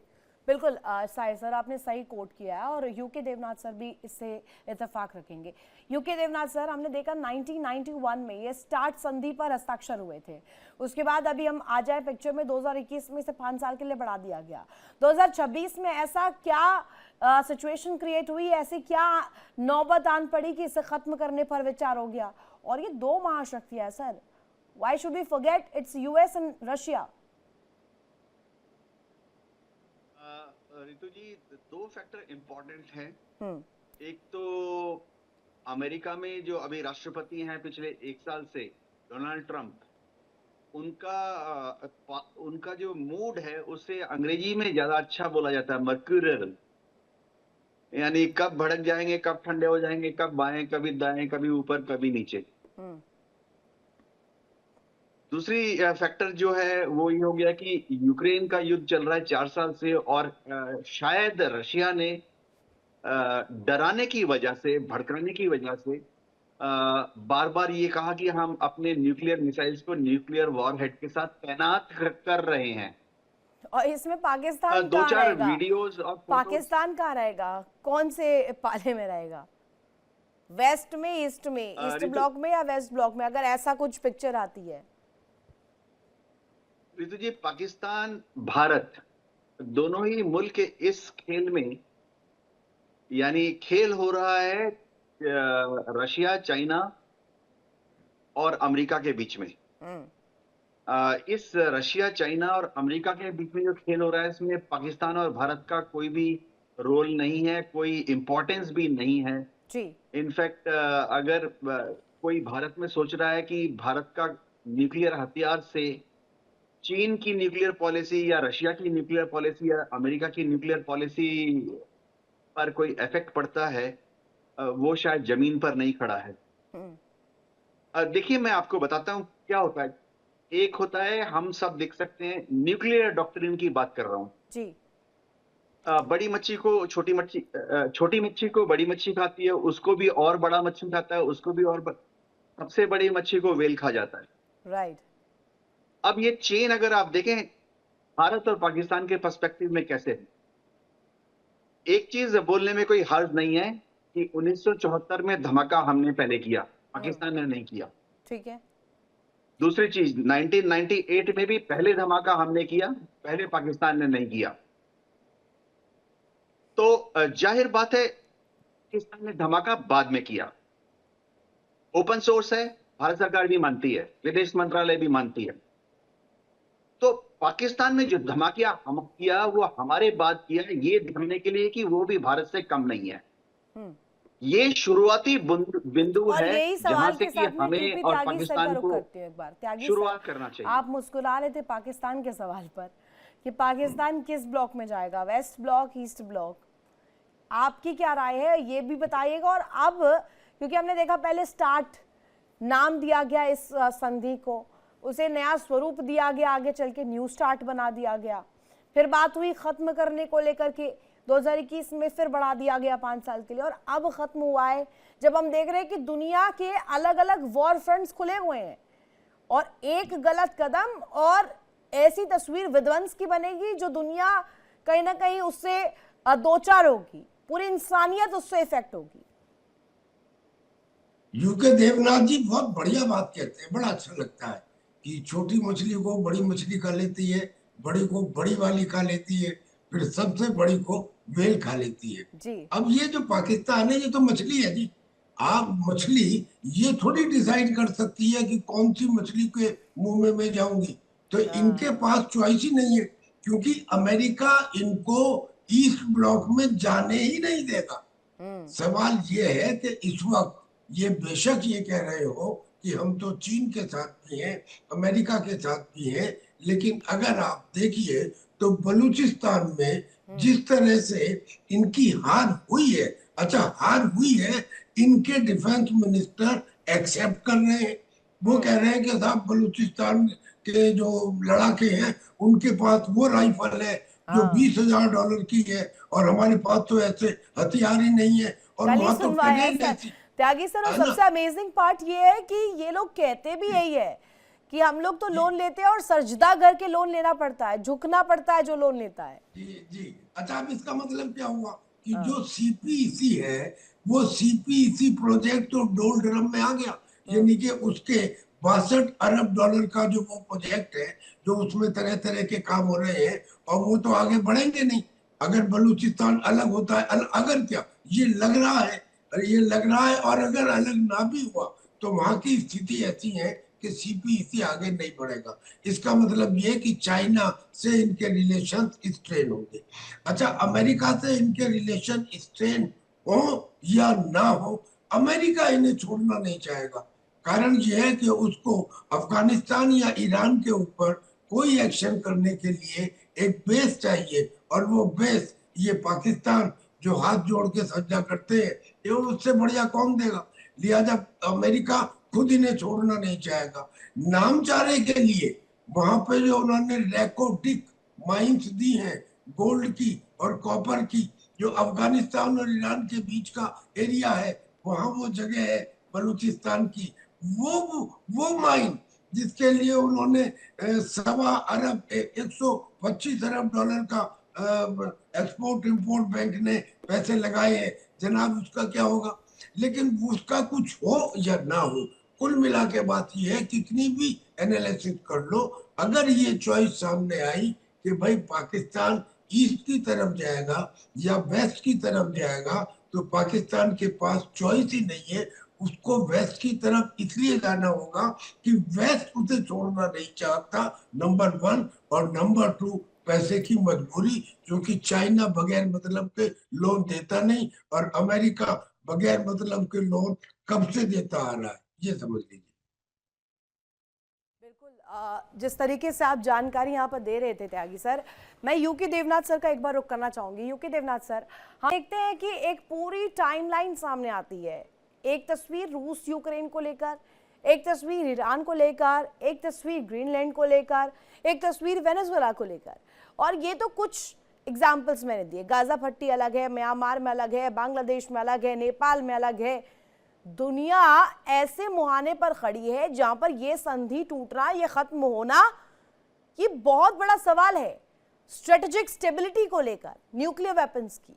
बिल्कुल साहिर सर आपने सही कोट किया है और यूके देवनाथ सर भी इससे इत्तेफाक रखेंगे। यूके देवनाथ सर, हमने देखा 1991 में ये स्टार्ट संधि पर हस्ताक्षर हुए थे। उसके बाद अभी हम आ जाए पिक्चर में 2021 में से 5 साल के लिए बढ़ा दिया गया। 2026 में ऐसा क्या सिचुएशन क्रिएट हुई, ऐसी क्या नौबत आन पड़ी कि इसे खत्म करने पर विचार हो गया। और ये 2 महाशक्तियां sir, why should we forget it's US and Russia. Ritu ji, 2 factor important हैं। एक तो अमेरिका में जो अभी राष्ट्रपति हैं पिछले 1 साल से, डोनाल्ड ट्रंप, उनका जो मूड है उससे अंग्रेजी में ज्यादा अच्छा बोला जाता है मर्क्यूरियल, यानी कब भड़क जाएंगे, कब ठंडे हो जाएंगे, कब बाएं, कभी दाएं, कभी ऊपर, कभी नीचे। दूसरी फैक्टर जो है वो ये हो गया कि यूक्रेन का युद्ध चल रहा है 4 साल से, और शायद रशिया ने डराने की वजह से, भड़काने की वजह से बार बार ये कहा कि हम अपने न्यूक्लियर मिसाइल्स को न्यूक्लियर वॉरहेड के साथ तैनात कर रहे हैं। और इसमें पाकिस्तान 2-4 वीडियोस और पाकिस्तान कहाँ रहेगा, कौन से पाले में रहेगा, वेस्ट में, ईस्ट में, ईस्ट ब्लॉक में या वेस्ट ब्लॉक में, अगर ऐसा कुछ पिक्चर आती है? रितु जी, पाकिस्तान भारत दोनों ही मुल्क इस खेल में, यानी खेल हो रहा है रशिया, चाइना और अमेरिका के बीच में। इस रशिया, चाइना और अमेरिका के बीच में जो खेल हो रहा है, इसमें पाकिस्तान और भारत का कोई भी रोल नहीं है, कोई इम्पोर्टेंस भी नहीं है जी। इनफैक्ट अगर कोई भारत में सोच रहा है कि भारत का न्यूक्लियर हथियार से चीन की न्यूक्लियर पॉलिसी या रशिया की न्यूक्लियर पॉलिसी या अमेरिका की न्यूक्लियर पॉलिसी पर कोई इफेक्ट पड़ता है, वो शायद जमीन पर नहीं खड़ा है। देखिए, मैं आपको बताता हूं क्या होता है। एक होता है, हम सब देख सकते हैं, न्यूक्लियर डॉक्ट्रिन की बात कर रहा हूं जी। बड़ी मच्छी को छोटी मच्छी, छोटी मच्छी को बड़ी मच्छी खाती है, उसको भी और बड़ा मच्छी खाता है, उसको भी और सबसे बड़ी मच्छी को व्हेल खा जाता है। राइट। अब ये चेन अगर आप देखें भारत और पाकिस्तान के पर्सपेक्टिव में कैसे है, एक चीज बोलने में कोई हर्ज नहीं है कि 1974 में धमाका हमने पहले किया, पाकिस्तान ने नहीं किया। ठीक है। दूसरी चीज, 1998 में भी पहले धमाका हमने किया, पहले पाकिस्तान ने नहीं किया। तो जाहिर बात है पाकिस्तान ने धमाका बाद में किया। ओपन सोर्स है, भारत सरकार भी मानती है, विदेश मंत्रालय भी मानती है। तो पाकिस्तान में जो धमाका हम किया वो हमारे बाद किया, ये दिखाने के लिए कि वो भी भारत से कम नहीं है। ये शुरुआती बिंदु है जहां से कि हमें और पाकिस्तान को शुरुआत करना चाहिए। आप मुस्कुरा रहे थे पाकिस्तान के सवाल पर कि पाकिस्तान किस ब्लॉक में जाएगा, वेस्ट ब्लॉक, ईस्ट ब्लॉक, आपकी क्या राय है ये भी बताइएगा। और अब क्योंकि हमने देखा पहले स्टार्ट नाम दिया गया इस संधि को, उसे नया स्वरूप दिया गया, आगे चल के न्यू स्टार्ट बना दिया गया, फिर बात हुई खत्म करने को लेकर के 2021 में फिर बढ़ा दिया गया 5 साल के लिए, और अब खत्म हुआ है जब हम देख रहे हैं कि दुनिया के अलग अलग वॉर फ्रंट्स खुले हुए हैं और एक गलत कदम और ऐसी तस्वीर विध्वंस की बनेगी जो दुनिया कहीं ना कहीं उससे दो चार होगी, पूरी इंसानियत उससे इफेक्ट होगी। यूके देवनाथ जी बहुत बढ़िया बात कहते हैं, बड़ा अच्छा लगता है कि छोटी मछली को बड़ी मछली खा लेती है, बड़ी को बड़ी वाली खा लेती है, फिर सबसे बड़ी को व्हेल खा लेती है जी। अब ये जो पाकिस्तान है ये तो मछली है जी। आप मछली ये थोड़ी डिसाइड कर सकती है कि कौन सी मछली के मुंह में मैं जाऊंगी, तो इनके पास चॉइस ही नहीं है, क्योंकि अमेरिका इनको ईस्ट ब्लॉक में जाने ही नहीं देगा। सवाल ये है कि इस वक्त ये बेशक ये कह रहे हो कि हम तो चीन के साथ भी हैं, अमेरिका के साथ भी हैं, लेकिन अगर आप देखिए तो बलूचिस्तान में जिस तरह से इनकी हार हुई है, अच्छा हार हुई है, इनके डिफेंस मिनिस्टर एक्सेप्ट कर रहे हैं, वो कह रहे हैं कि साहब बलूचिस्तान के जो लड़ाके हैं उनके पास वो राइफल है जो $20,000 की है और हमारे पास तो ऐसे हथियार ही नहीं है, और वहां तो त्यागी सर, और सबसे अमेजिंग पार्ट ये है कि ये लोग कहते भी यही है कि हम लोग तो लोन लेते हैं और सजदा करके लोन लेना पड़ता है, झुकना पड़ता है जो लोन लेता है। जी जी। अच्छा, अब इसका मतलब क्या हुआ कि जो सीपीईसी है वो सीपीईसी प्रोजेक्ट तो डोलड्रम में आ गया, यानी कि उसके 62 अरब डॉलर का जो वो प्रोजेक्ट है, जो उसमें तरह तरह के काम हो रहे हैं, और वो तो आगे बढ़ेंगे नहीं अगर बलूचिस्तान अलग होता है। अगर क्या ये लग रहा है, ये लग रहा है, और अगर अलग ना भी हुआ तो वहां की स्थिति ऐसी है कि सीपीईसी आगे नहीं बढ़ेगा। इसका मतलब ये कि चाइना से इनके रिलेशन स्ट्रेन होंगे। अच्छा, अमेरिका से इनके रिलेशन स्ट्रेन हो या ना हो, अमेरिका इन्हें छोड़ना नहीं चाहेगा। कारण यह है कि उसको अफगानिस्तान या ईरान के ऊपर कोई एक्शन करने के लिए एक बेस चाहिए, और वो बेस ये पाकिस्तान जो हाथ जोड़ के सज्जा करते हैं, ये उससे बढ़िया कौन देगा। लिहाजा अमेरिका खुद इन्हें छोड़ना नहीं चाहेगा। नामचारे के लिए वहां पे जो उन्होंने रैकोटिक माइंस दी हैं गोल्ड की और कॉपर की, जो अफगानिस्तान और ईरान के बीच का एरिया है, वहां वो जगह है बलूचिस्तान की, वो माइन जिसके लिए उन्होंने 125 अरब डॉलर का एक्सपोर्ट इंपोर्ट बैंक ने पैसे लगाए हैं जनाब, उसका क्या होगा। लेकिन उसका कुछ हो या ना हो, कुल मिला के बात यह है, कितनी भी एनालिसिस कर लो, अगर ये चॉइस सामने आई कि भाई पाकिस्तान ईस्ट की तरफ जाएगा या वेस्ट की तरफ जाएगा, तो पाकिस्तान के पास चॉइस ही नहीं है, उसको वेस्ट की तरफ इसलिए जाना होगा कि वेस्ट उसे छोड़ना नहीं चाहता, नंबर 1, और नंबर 2 पैसे की मजबूरी, क्योंकि चाइना बगैर मतलब के लोन देता नहीं, और अमेरिका बगैर मतलब के लोन कब से देता आ रहा है, ये समझ लीजिए। बिल्कुल, जिस तरीके से आप जानकारी यहाँ पर दे रहे थे त्यागी सर, मैं यूके देवनाथ सर का एक बार रुख करना चाहूंगी। यूके देवनाथ सर, हम देखते हैं कि एक पूरी टाइमलाइन सामने आती है, एक तस्वीर रूस यूक्रेन को लेकर, एक तस्वीर ईरान को लेकर, एक तस्वीर ग्रीनलैंड को लेकर, एक तस्वीर वेनेजुएला को लेकर, और ये तो कुछ एग्जाम्पल्स मैंने दिए। गाजा पट्टी अलग है, म्यांमार में अलग है, बांग्लादेश में अलग है, नेपाल में अलग है। दुनिया ऐसे मुहाने पर खड़ी है जहां पर यह संधि टूटना, यह खत्म होना, ये बहुत बड़ा सवाल है स्ट्रेटेजिक स्टेबिलिटी को लेकर, न्यूक्लियर वेपन्स की।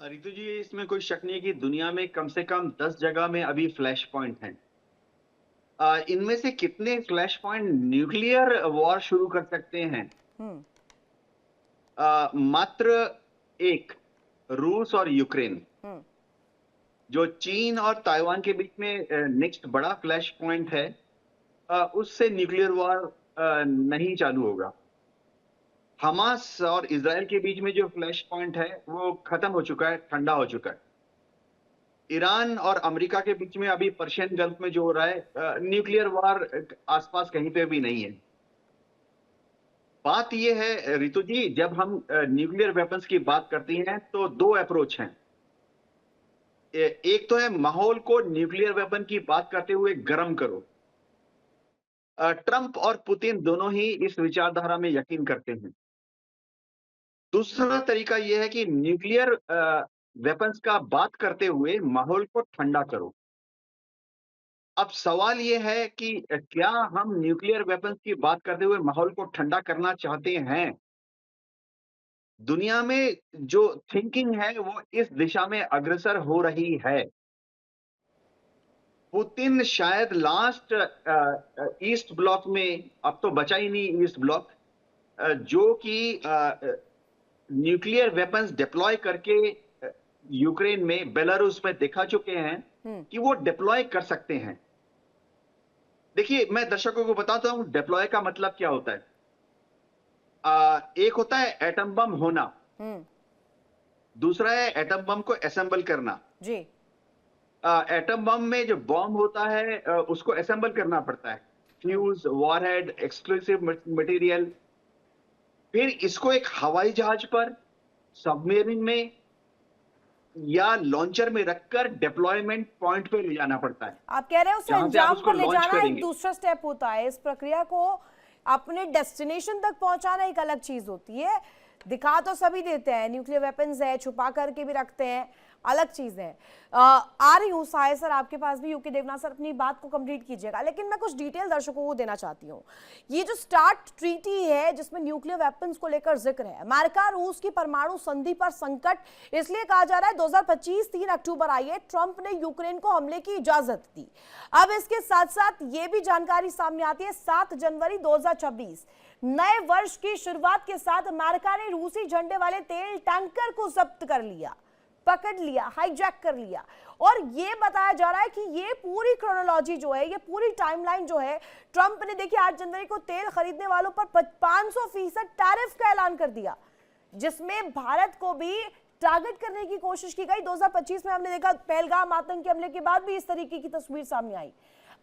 रितु जी, इसमें कोई शक नहीं है कि दुनिया में कम से कम 10 जगह में अभी फ्लैश पॉइंट हैं। इनमें से कितने फ्लैश पॉइंट न्यूक्लियर वॉर शुरू कर सकते हैं? मात्र एक, रूस और यूक्रेन। जो चीन और ताइवान के बीच में नेक्स्ट बड़ा फ्लैश पॉइंट है, उससे न्यूक्लियर वॉर नहीं चालू होगा। हमास और इजराइल के बीच में जो फ्लैश पॉइंट है वो खत्म हो चुका है, ठंडा हो चुका है। ईरान और अमेरिका के बीच में अभी पर्शियन गल्फ में जो हो रहा है, न्यूक्लियर वॉर आसपास कहीं पे भी नहीं है। बात यह है रितु जी, जब हम न्यूक्लियर वेपन्स की बात करती हैं तो दो अप्रोच हैं। एक तो है माहौल को न्यूक्लियर वेपन की बात करते हुए गर्म करो। ट्रंप और पुतिन दोनों ही इस विचारधारा में यकीन करते हैं। दूसरा तरीका यह है कि न्यूक्लियर वेपन्स का बात करते हुए माहौल को ठंडा करो। अब सवाल यह है कि क्या हम न्यूक्लियर वेपन्स की बात करते हुए माहौल को ठंडा करना चाहते हैं? दुनिया में जो थिंकिंग है वो इस दिशा में अग्रसर हो रही है। पुतिन शायद लास्ट ईस्ट ब्लॉक में, अब तो बचा ही नहीं ईस्ट ब्लॉक, जो कि न्यूक्लियर वेपन्स डिप्लॉय करके यूक्रेन में, बेलारूस में दिखा चुके हैं कि वो डिप्लॉय कर सकते हैं। देखिए, मैं दर्शकों को बताता हूं डिप्लॉय का मतलब क्या होता है। एक होता है एटम बम होना, दूसरा है एटम बम को असेंबल करना। जी। एटम बम में जो बॉम्ब होता है उसको असेंबल करना पड़ता है, फ्यूज, वॉरहेड, एक्सप्लोसिव मटेरियल। फिर इसको एक हवाई जहाज पर, सबमरीन में या लॉन्चर में रखकर डिप्लॉयमेंट पॉइंट पे ले जाना पड़ता है। आप कह रहे हैं उसे जहां से आप अंजाम उसको पर ले लॉन्च जाना एक करेंगे। दूसरा स्टेप होता है। इस प्रक्रिया को अपने डेस्टिनेशन तक पहुंचाना एक अलग चीज होती है। दिखा तो सभी देते हैं, न्यूक्लियर वेपन्स है, छुपा करके भी रखते हैं, अलग चीज है। आ रही हूँ साय सर आपके पास भी, यूके देवनाथ सर अपनी बात को कंप्लीट कीजिएगा, लेकिन मैं कुछ डिटेल दर्शकों को देना चाहती हूँ। ये जो स्टार्ट ट्रीटी है जिसमें न्यूक्लियर वेपन्स को लेकर जिक्र है, अमेरिका रूस की परमाणु संधि पर संकट इसलिए कहा जा रहा है 2025 3 अक्टूबर आई है, ट्रंप ने यूक्रेन को हमले की इजाजत दी। अब इसके साथ साथ ये भी जानकारी सामने आती है 7 जनवरी 2026 नए वर्ष की शुरुआत के साथ अमेरिका ने रूसी झंडे वाले तेल टैंकर को जब्त कर लिया, पकड़ लिया, हाईजैक कर लिया। और ये बताया जा रहा है कि ये पूरी क्रोनोलॉजी जो है, ये पूरी टाइमलाइन जो है, ट्रंप ने देखिए 8 जनवरी को तेल खरीदने वालों पर 500% टैरिफ का ऐलान कर दिया, जिसमें भारत को भी टारगेट करने की कोशिश की गई। 2025 में हमने देखा पहलगाम आतंकी हमले के बाद भी इस तरीके की तस्वीर सामने आई।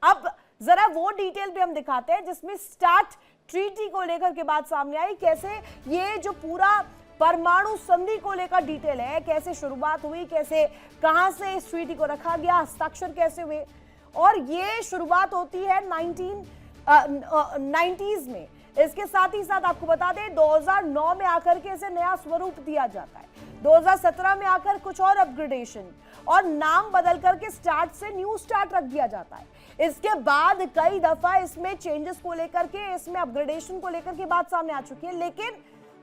अब जरा वो डिटेल भी हम दिखाते हैं जिसमें स्टार्ट ट्रीटी को लेकर के बात सामने आई, कैसे ये जो पूरा परमाणु संधि को लेकर डिटेल है, कैसे शुरुआत हुई, कैसे कहां से इस ट्रीटी को रखा गया, हस्ताक्षर कैसे हुए। और ये शुरुआत होती है 1990s में। इसके साथ ही साथ आपको बता दें 2009 में आकर के इसे नया स्वरूप दिया जाता है, 2017 में आकर कुछ और अपग्रेडेशन और नाम बदल करके स्टार्ट से न्यू स्टार्ट रख दिया जाता है। इसके बाद कई दफा इसमें चेंजेस को लेकर के, इसमें अपग्रेडेशन को लेकर के बात सामने आ चुकी है, लेकिन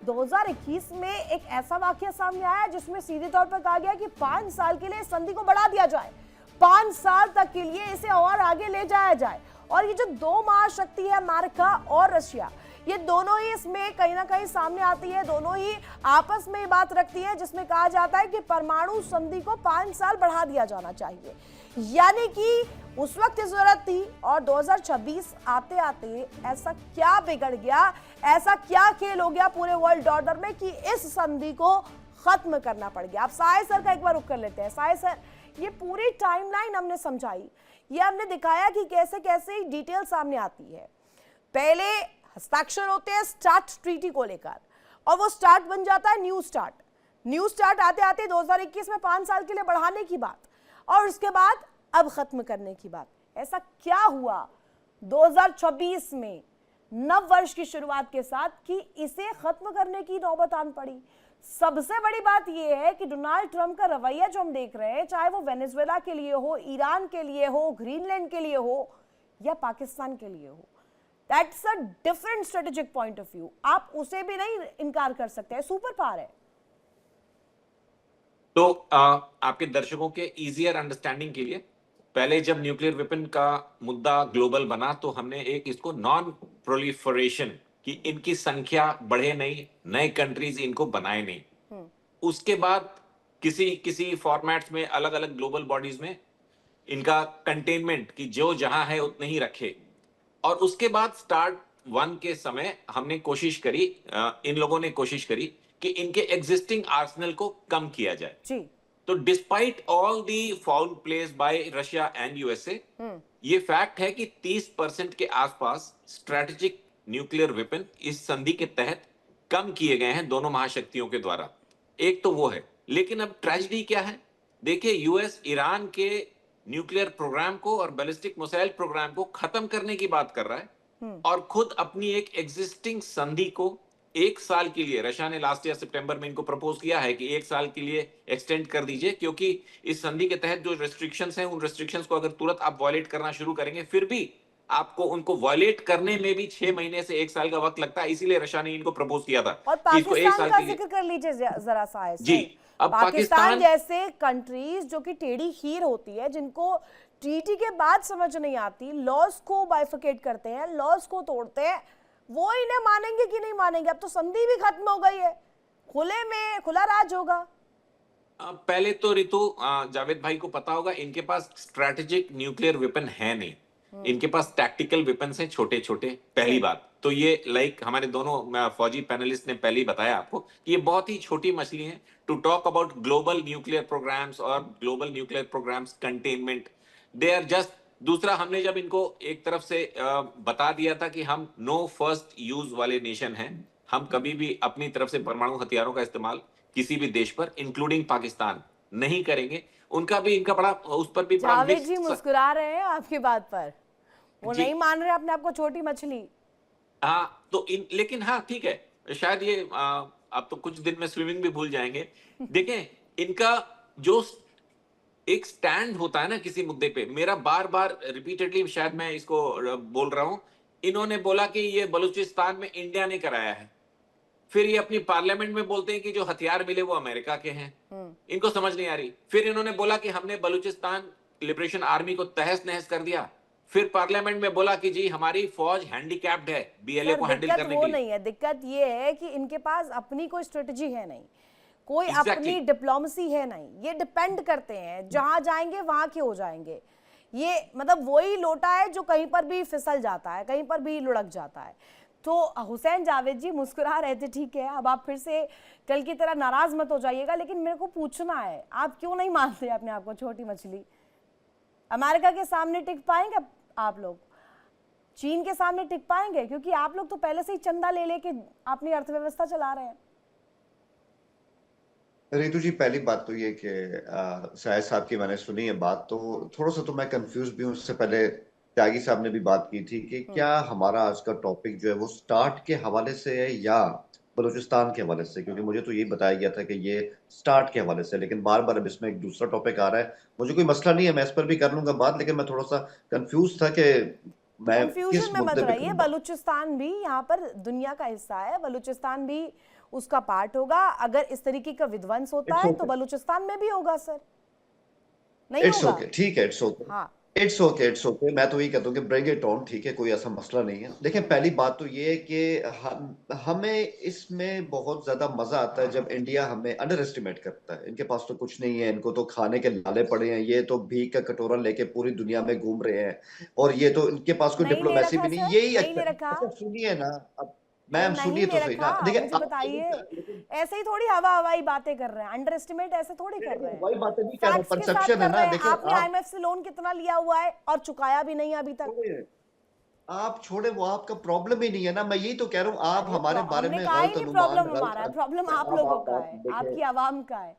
2021 में एक ऐसा वाकया सामने आया जिसमें सीधे तौर पर कहा गया कि 5 साल के लिए संधि को बढ़ा दिया जाए, 5 साल तक के लिए इसे और आगे ले जाया जाए। और ये जो दो महाशक्ति है अमेरिका और रशिया, ये दोनों ही इसमें कहीं ना कहीं सामने आती है, दोनों ही आपस में ये बात रखती है जिसमें कहा जाता है कि परमाणु संधि को 5 साल बढ़ा दिया जाना चाहिए। यानी कि उस वक्त जरूरत थी और 2026 आते आते ऐसा क्या बिगड़ गया, ऐसा क्या खेल हो गया पूरे वर्ल्ड ऑर्डर में कि इस संधि को खत्म करना पड़ गया। आप साय सर का एक बार रुख कर लेते हैं। साय सर, ये पूरी टाइमलाइन हमने समझाई, ये हमने दिखाया कि कैसे कैसे डिटेल सामने आती है। पहले हस्ताक्षर होते हैं स्टार्ट ट्रीटी को लेकर और वो स्टार्ट बन जाता है न्यू स्टार्ट। न्यू स्टार्ट आते आते 2021 में 5 साल के लिए बढ़ाने की बात और उसके बाद अब खत्म करने की बात। ऐसा क्या हुआ 2026 में नव वर्ष की शुरुआत के साथ कि इसे खत्म करने की नौबत आन पड़ी? सबसे बड़ी बात यह है कि डोनाल्ड ट्रंप का रवैया जो हम देख रहे हैं, चाहे वो वेनेजुएला के लिए हो, ईरान के लिए हो, ग्रीनलैंड के लिए हो या पाकिस्तान के लिए हो, that's a different strategic point of view. आप उसे भी नहीं इनकार कर सकते हैं, सुपर पावर है। तो आपके दर्शकों के इजियर अंडरस्टैंडिंग के लिए, पहले जब न्यूक्लियर वेपन का मुद्दा ग्लोबल बना तो हमने एक इसको नॉन प्रोलिफरेशन कि इनकी संख्या बढ़े नहीं, नए कंट्रीज इनको बनाए नहीं। उसके बाद किसी फॉर्मेट्स में अलग अलग ग्लोबल बॉडीज में इनका कंटेनमेंट कि जो जहां है उतने ही रखे। और उसके बाद स्टार्ट 1 के समय हमने कोशिश करी, इन लोगों ने कोशिश करी कि इनके एग्जिस्टिंग आर्सेनल को कम किया जाए जी। तो despite all the foul place by Russia and USA, ये फैक्ट है कि 30% के आसपास स्ट्रेटेजिक न्यूक्लियर वेपन इस संधि के तहत कम किए गए हैं दोनों महाशक्तियों के द्वारा। एक तो वो है, लेकिन अब ट्रेजेडी क्या है? देखिए, यूएस ईरान के न्यूक्लियर प्रोग्राम को और बैलिस्टिक मिसाइल प्रोग्राम को खत्म करने की बात कर रहा है और खुद अपनी एक एग्जिस्टिंग संधि को 1 साल के लिए, रशिया ने लास्ट ईयर सितंबर में इनको प्रपोज किया है कि 1 साल के लिए एक्सटेंड कर दीजिए, क्योंकि इस संधि के तहत जो रेस्ट्रिक्शंस हैं उन रेस्ट्रिक्शंस को अगर तुरंत आप वायलेट करना शुरू करेंगे, फिर भी आपको उनको वायलेट करने में भी 6 महीने से 1 साल का वक्त लगता है। इसीलिए रशिया ने इनको प्रपोज किया था। और पाकिस्तान का जिक्र कर लीजिए जरा सा जी। अब पाकिस्तान जैसे कंट्रीज जो कि टेढ़ी खीर होती है, जिनको ट्रीटी के बाद समझ नहीं आती, लॉज को बाइफिकेट करते हैं, लॉज को तोड़ते हैं, वो इन्हें मानेंगे कि नहीं मानेंगे? अब तो संधि भी खत्म हो गई है, खुले में खुला राज होगा। पहले तो रितु, जावेद भाई को पता होगा, इनके पास स्ट्रेटेजिक न्यूक्लियर वेपन है नहीं, इनके पास टैक्टिकल वेपन्स हैं छोटे छोटे। पहली बात तो ये, लाइक हमारे दोनों फौजी पैनलिस्ट ने पहले ही बताया आपको कि ये बहुत ही छोटी मछली है to talk about global nuclear programs और global nuclear programs containment. They are just, दूसरा, हमने जब इनको एक तरफ से बता दिया था कि हम नो फर्स्ट यूज वाले नेशन हैं, हम कभी भी अपनी तरफ से परमाणु हथियारों का इस्तेमाल किसी भी देश पर इंक्लूडिंग पाकिस्तान नहीं करेंगे। उनका भी, इनका बड़ा, उस पर भी बड़ा जावेद जी मुस्कुरा रहे हैं आपकी बात पर, वो नहीं मान रहे अपने आप को छोटी मछली। हाँ, तो लेकिन हाँ ठीक है, शायद ये अब तो कुछ दिन में स्विमिंग भी भूल जाएंगे। देखें, इनका जो एक स्टैंड होता है ना किसी मुद्दे पे। मेरा बार बार रिपीटेडली, शायद मैं इसको बोल रहा हूं, इन्होंने बोला कि ये बलूचिस्तान में इंडिया ने कराया है, फिर ये अपनी पार्लियामेंट में बोलते हैं कि जो हथियार मिले वो अमेरिका के हैं। इनको समझ नहीं आ रही। फिर इन्होंने बोला कि हमने बलूचिस्तान लिबरेशन आर्मी को तहस नहस कर दिया। फिर पार्लियामेंट में बोला कि जी हमारी फौज हैंडीकैप्ड है बीएलए को हैंडल करने वो के लिए। नहीं है, दिक्कत ये है कि इनके पास अपनी कोई स्ट्रेटजी है नहीं, कोई Exactly. अपनी डिप्लोमेसी है नहीं। ये डिपेंड करते हैं, जहां जाएंगे वहां के हो जाएंगे। ये मतलब वही लोटा है जो कहीं पर भी फिसल जाता है, कहीं पर भी लुढ़क जाता है। तो हुसैन जावेद जी मुस्कुरा रहे थे, ठीक है, अब आप फिर से कल की तरह नाराज मत हो जाइएगा, लेकिन मेरे को पूछना है, आप क्यों नहीं मानते अपने आप को छोटी मछली? अमेरिका के सामने टिक पाएंगे आप लोग? चीन के सामने टिक पाएंगे? क्योंकि आप लोग तो पहले से ही चंदा ले लेके अपनी अर्थव्यवस्था चला रहे हैं। रितु जी, पहली बात तो ये कि शायद साहब की मैंने सुनी है बात, तो थोड़ा सा तो मैं कंफ्यूज भी हूँ। उससे पहले त्यागी साहब ने भी बात की थी कि क्या हमारा आज का टॉपिक जो है वो स्टार्ट के हवाले से है या बलूचिस्तान के हवाले से, क्योंकि मुझे तो यही बताया गया था कि ये स्टार्ट के हवाले से, लेकिन बार बार अब इसमें एक दूसरा टॉपिक आ रहा है। मुझे कोई मसला नहीं है, मैं इस पर भी कर लूंगा बात, लेकिन मैं थोड़ा सा कंफ्यूज था कि मैं किस कंफ्यूजन में मत मुद्दे पे रहिए। करूंगा। बलूचिस्तान भी यहाँ पर दुनिया का हिस्सा है, बलूचिस्तान भी उसका पार्ट होगा। अगर इस तरीके का विध्वंस होता है तो बलूचिस्तान में भी होगा सर, नहीं इट्स होगा? ओके, ठीक है, इट्स ओके, हाँ, इट्स ओके, इट्स ओके। मैं तो यही कहता हूँ कि ब्रिंग इट ऑन, ठीक है, कोई ऐसा मसला नहीं है। देखिए, पहली बात तो ये है कि हमें इसमें बहुत ज्यादा मजा आता है जब इंडिया हमें अंडर एस्टिमेट करता है। इनके पास तो कुछ नहीं है, इनको तो खाने के लाले पड़े हैं, ये तो भीख का कटोरा लेके पूरी दुनिया में घूम रहे हैं, और ये तो इनके पास कोई नहीं ले डिप्लोमेसी रखा भी नहीं। सर, यही नहीं अच्छा, ले रखा। अच्छा सुनिए ना, अब अरे मैम नहीं सुनिए ले तो सही ना। रखा, देखिए, मुझे बताइए, ऐसे ही थोड़ी हवा हवाई बातें कर रहे हैं, अंडर एस्टिमेट ऐसे थोड़ी कर रहे हैं। वही बातें नहीं कर रहा, फैक्ट्स के साथ परसेप्शन है कर ना। रहे हैं। देखिए, आपने आईएमएफ से लोन कितना लिया हुआ है और चुकाया भी नहीं अभी तक? आप छोड़े, वो आपका प्रॉब्लम ही नहीं है ना। मैं यही तो कह रहा हूँ, आप अरे हमारे बारे हमने में कहा ही गलत नहीं अनुमान, प्रॉब्लम गलत हमारा है, प्रॉब्लम आप आप लोगों का है, देखिए, आपकी आवाम का है।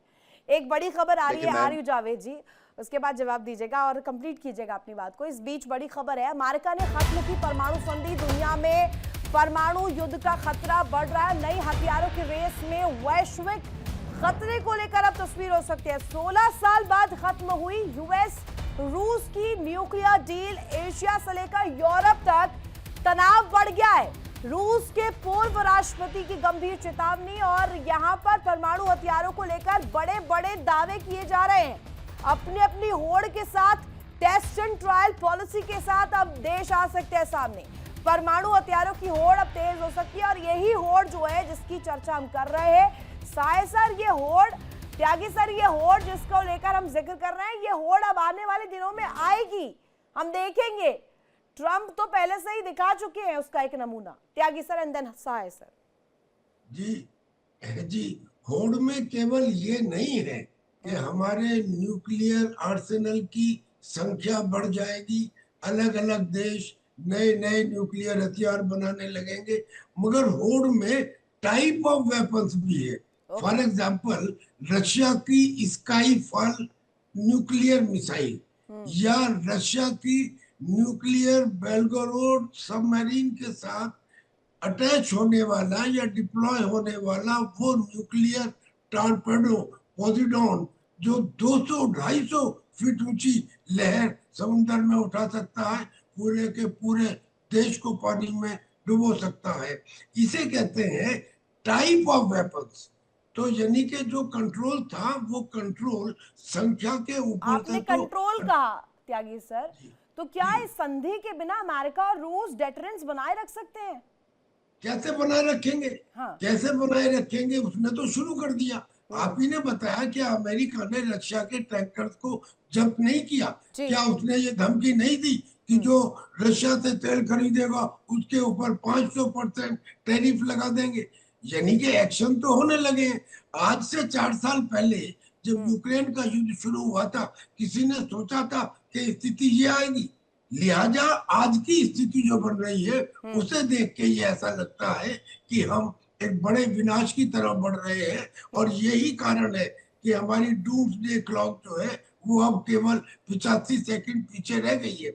एक बड़ी खबर आ रही है, देखिए आ मैम, रही हूँ जावेद जी, उसके बाद जवाब दीजिएगा और कंप्लीट कीजिएगा अपनी बात को। इस बीच बड़ी खबर है, अमेरिका ने खत्म की परमाणु संधि। दुनिया में परमाणु युद्ध का खतरा बढ़ रहा है। नई हथियारों की रेस में वैश्विक खतरे को लेकर अब तस्वीर हो सकती है। 16 साल बाद खत्म हुई यूएस रूस की न्यूक्लियर डील। एशिया से लेकर यूरोप तक तनाव बढ़ गया है। रूस के पूर्व राष्ट्रपति की गंभीर चेतावनी, और यहां पर परमाणु हथियारों को लेकर बड़े बड़े दावे किए जा रहे हैं। अपनी अपनी होड़ के साथ, टेस्ट एंड ट्रायल पॉलिसी के साथ अब देश आ सकते हैं सामने। परमाणु हथियारों की होड़ अब तेज हो सकती है, और यही होड़ जो है जिसकी चर्चा हम कर रहे हैं, साय सर, ये होड़, त्यागी सर, ये होड़ जिसको लेकर हम जिक्र कर रहे हैं, ये होड़ अब आने वाले दिनों में आएगी, हम देखेंगे। ट्रंप तो पहले से ही दिखा चुके हैं उसका एक नमूना। Tyagi sir and then Sai sir. जी, होड़ में केवल ये नहीं है कि हमारे न्यूक्लियर आर्सेनल की संख्या बढ़ जाएगी, अलग अलग देश नए नए न्यूक्लियर हथियार बनाने लगेंगे, मगर होड़ में टाइप ऑफ वेपन्स भी है। फॉर एग्जांपल, रशिया की स्काईफॉल न्यूक्लियर मिसाइल या रशिया की न्यूक्लियर बेलगोरोड सबमरीन के साथ अटैच होने वाला या डिप्लॉय होने वाला वो न्यूक्लियर टॉर्पेडो पोजिडॉन, जो 200-250 फीट ऊंची लहर समुद्र में उठा सकता है, पूरे के पूरे देश को पानी में डुबो सकता है। इसे कहते हैं टाइप ऑफ वेपन्स। तो यानी कि जो कंट्रोल था वो कंट्रोल संख्या के ऊपर आपने कंट्रोल कहा त्यागी सर, तो क्या इस संधि के बिना अमेरिका और रूस डेटरेंस बनाए रख सकते हैं? कैसे बनाए रखेंगे? हाँ। कैसे बनाए रखेंगे? उसने तो शुरू कर दिया। आप ही ने बताया कि अमेरिका ने रशिया के टैंकर्स को जब्त नहीं किया। क्या उसने ये धमकी नहीं दी कि जो रशिया से तेल खरीदेगा उसके ऊपर 500% टैरिफ लगा देंगे? यानी कि एक्शन तो होने लगे हैं। आज से 4 साल पहले जब यूक्रेन का युद्ध शुरू हुआ था, किसी ने सोचा था कि स्थिति ये आएगी? लिहाजा आज की स्थिति जो बन रही है उसे देख के ये ऐसा लगता है कि हम एक बड़े विनाश की तरफ बढ़ रहे हैं, और यही कारण है कि हमारी डूम्सडे क्लॉक जो है वो अब केवल 85 सेकंड पीछे रह गई है।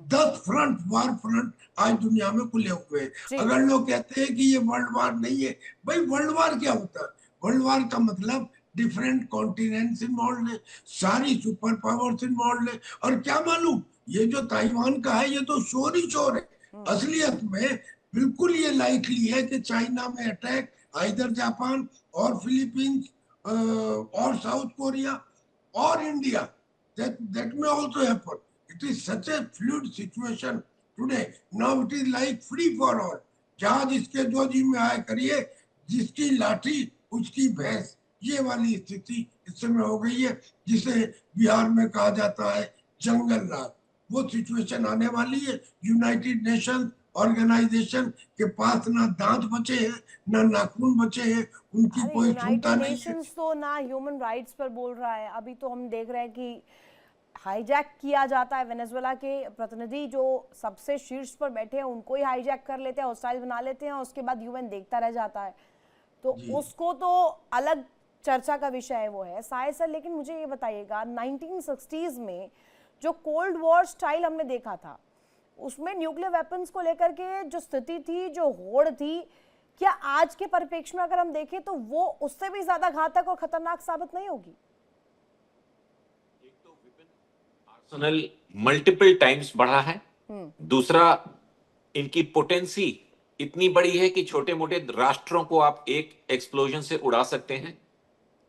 10 वार फ्रंट आज दुनिया में खुले हुए हैं। अगर लोग कहते हैं कि ये वर्ल्ड वार नहीं है, भाई वर्ल्ड वार क्या होता है? वर्ल्ड वार का मतलब डिफरेंट कॉन्टिनेंट्स इन्वॉल्व है, सारी सुपर पावर्स इन्वॉल्व है। और क्या मालूम, ये जो ताइवान का है ये तो शोर ही शोर है। असलियत में बिल्कुल ये लाइकली है कि चाइना में अटैक आइदर जापान और फिलीपींस और साउथ कोरिया और India, that may also happen. It is such a fluid situation today. Now it is like free for all. जहाज इसके जो जी में आए करिए, जिसकी लाठी उसकी भैंस, ये वाली स्थिति इस समय हो गई है, जिसे बिहार में कहा जाता है जंगल राज। वो सिचुएशन आने वाली है। यूनाइटेड नेशन ऑर्गेनाइजेशन के पास ना दांत बचे हैं ना नाखून बचे हैं, उनकी कोई क्षमता नहीं है। नेशंस तो ना ह्यूमन राइट्स पर बोल रहा है। अभी तो हम देख रहे हैं कि हाईजैक किया जाता है, वेनेजुएला के प्रतिनिधि जो सबसे शीर्ष पर बैठे हैं उनको ही हाईजैक कर लेते हैं, हॉस्टाइल बना लेते हैं, उसके बाद यूएन देखता रह जाता है। तो उसको तो अलग चर्चा का विषय है वो है साय सर। लेकिन मुझे ये बताइएगा 1960s में जो कोल्ड वॉर स्टाइल हमने देखा था, उसमें न्यूक्लियर वेपन्स को लेकर के जो स्थिति थी, जो होड़ थी, क्या आज के परिप्रेक्ष्य में अगर हम देखें तो वो उससे भी ज्यादा घातक और खतरनाक साबित नहीं होगी? एक तो वेपन आर्सेनल मल्टीपल टाइम्स बढ़ा है, दूसरा इनकी पोटेंसी इतनी बड़ी है कि छोटे मोटे राष्ट्रों को आप एक एक्सप्लोजन से उड़ा सकते हैं।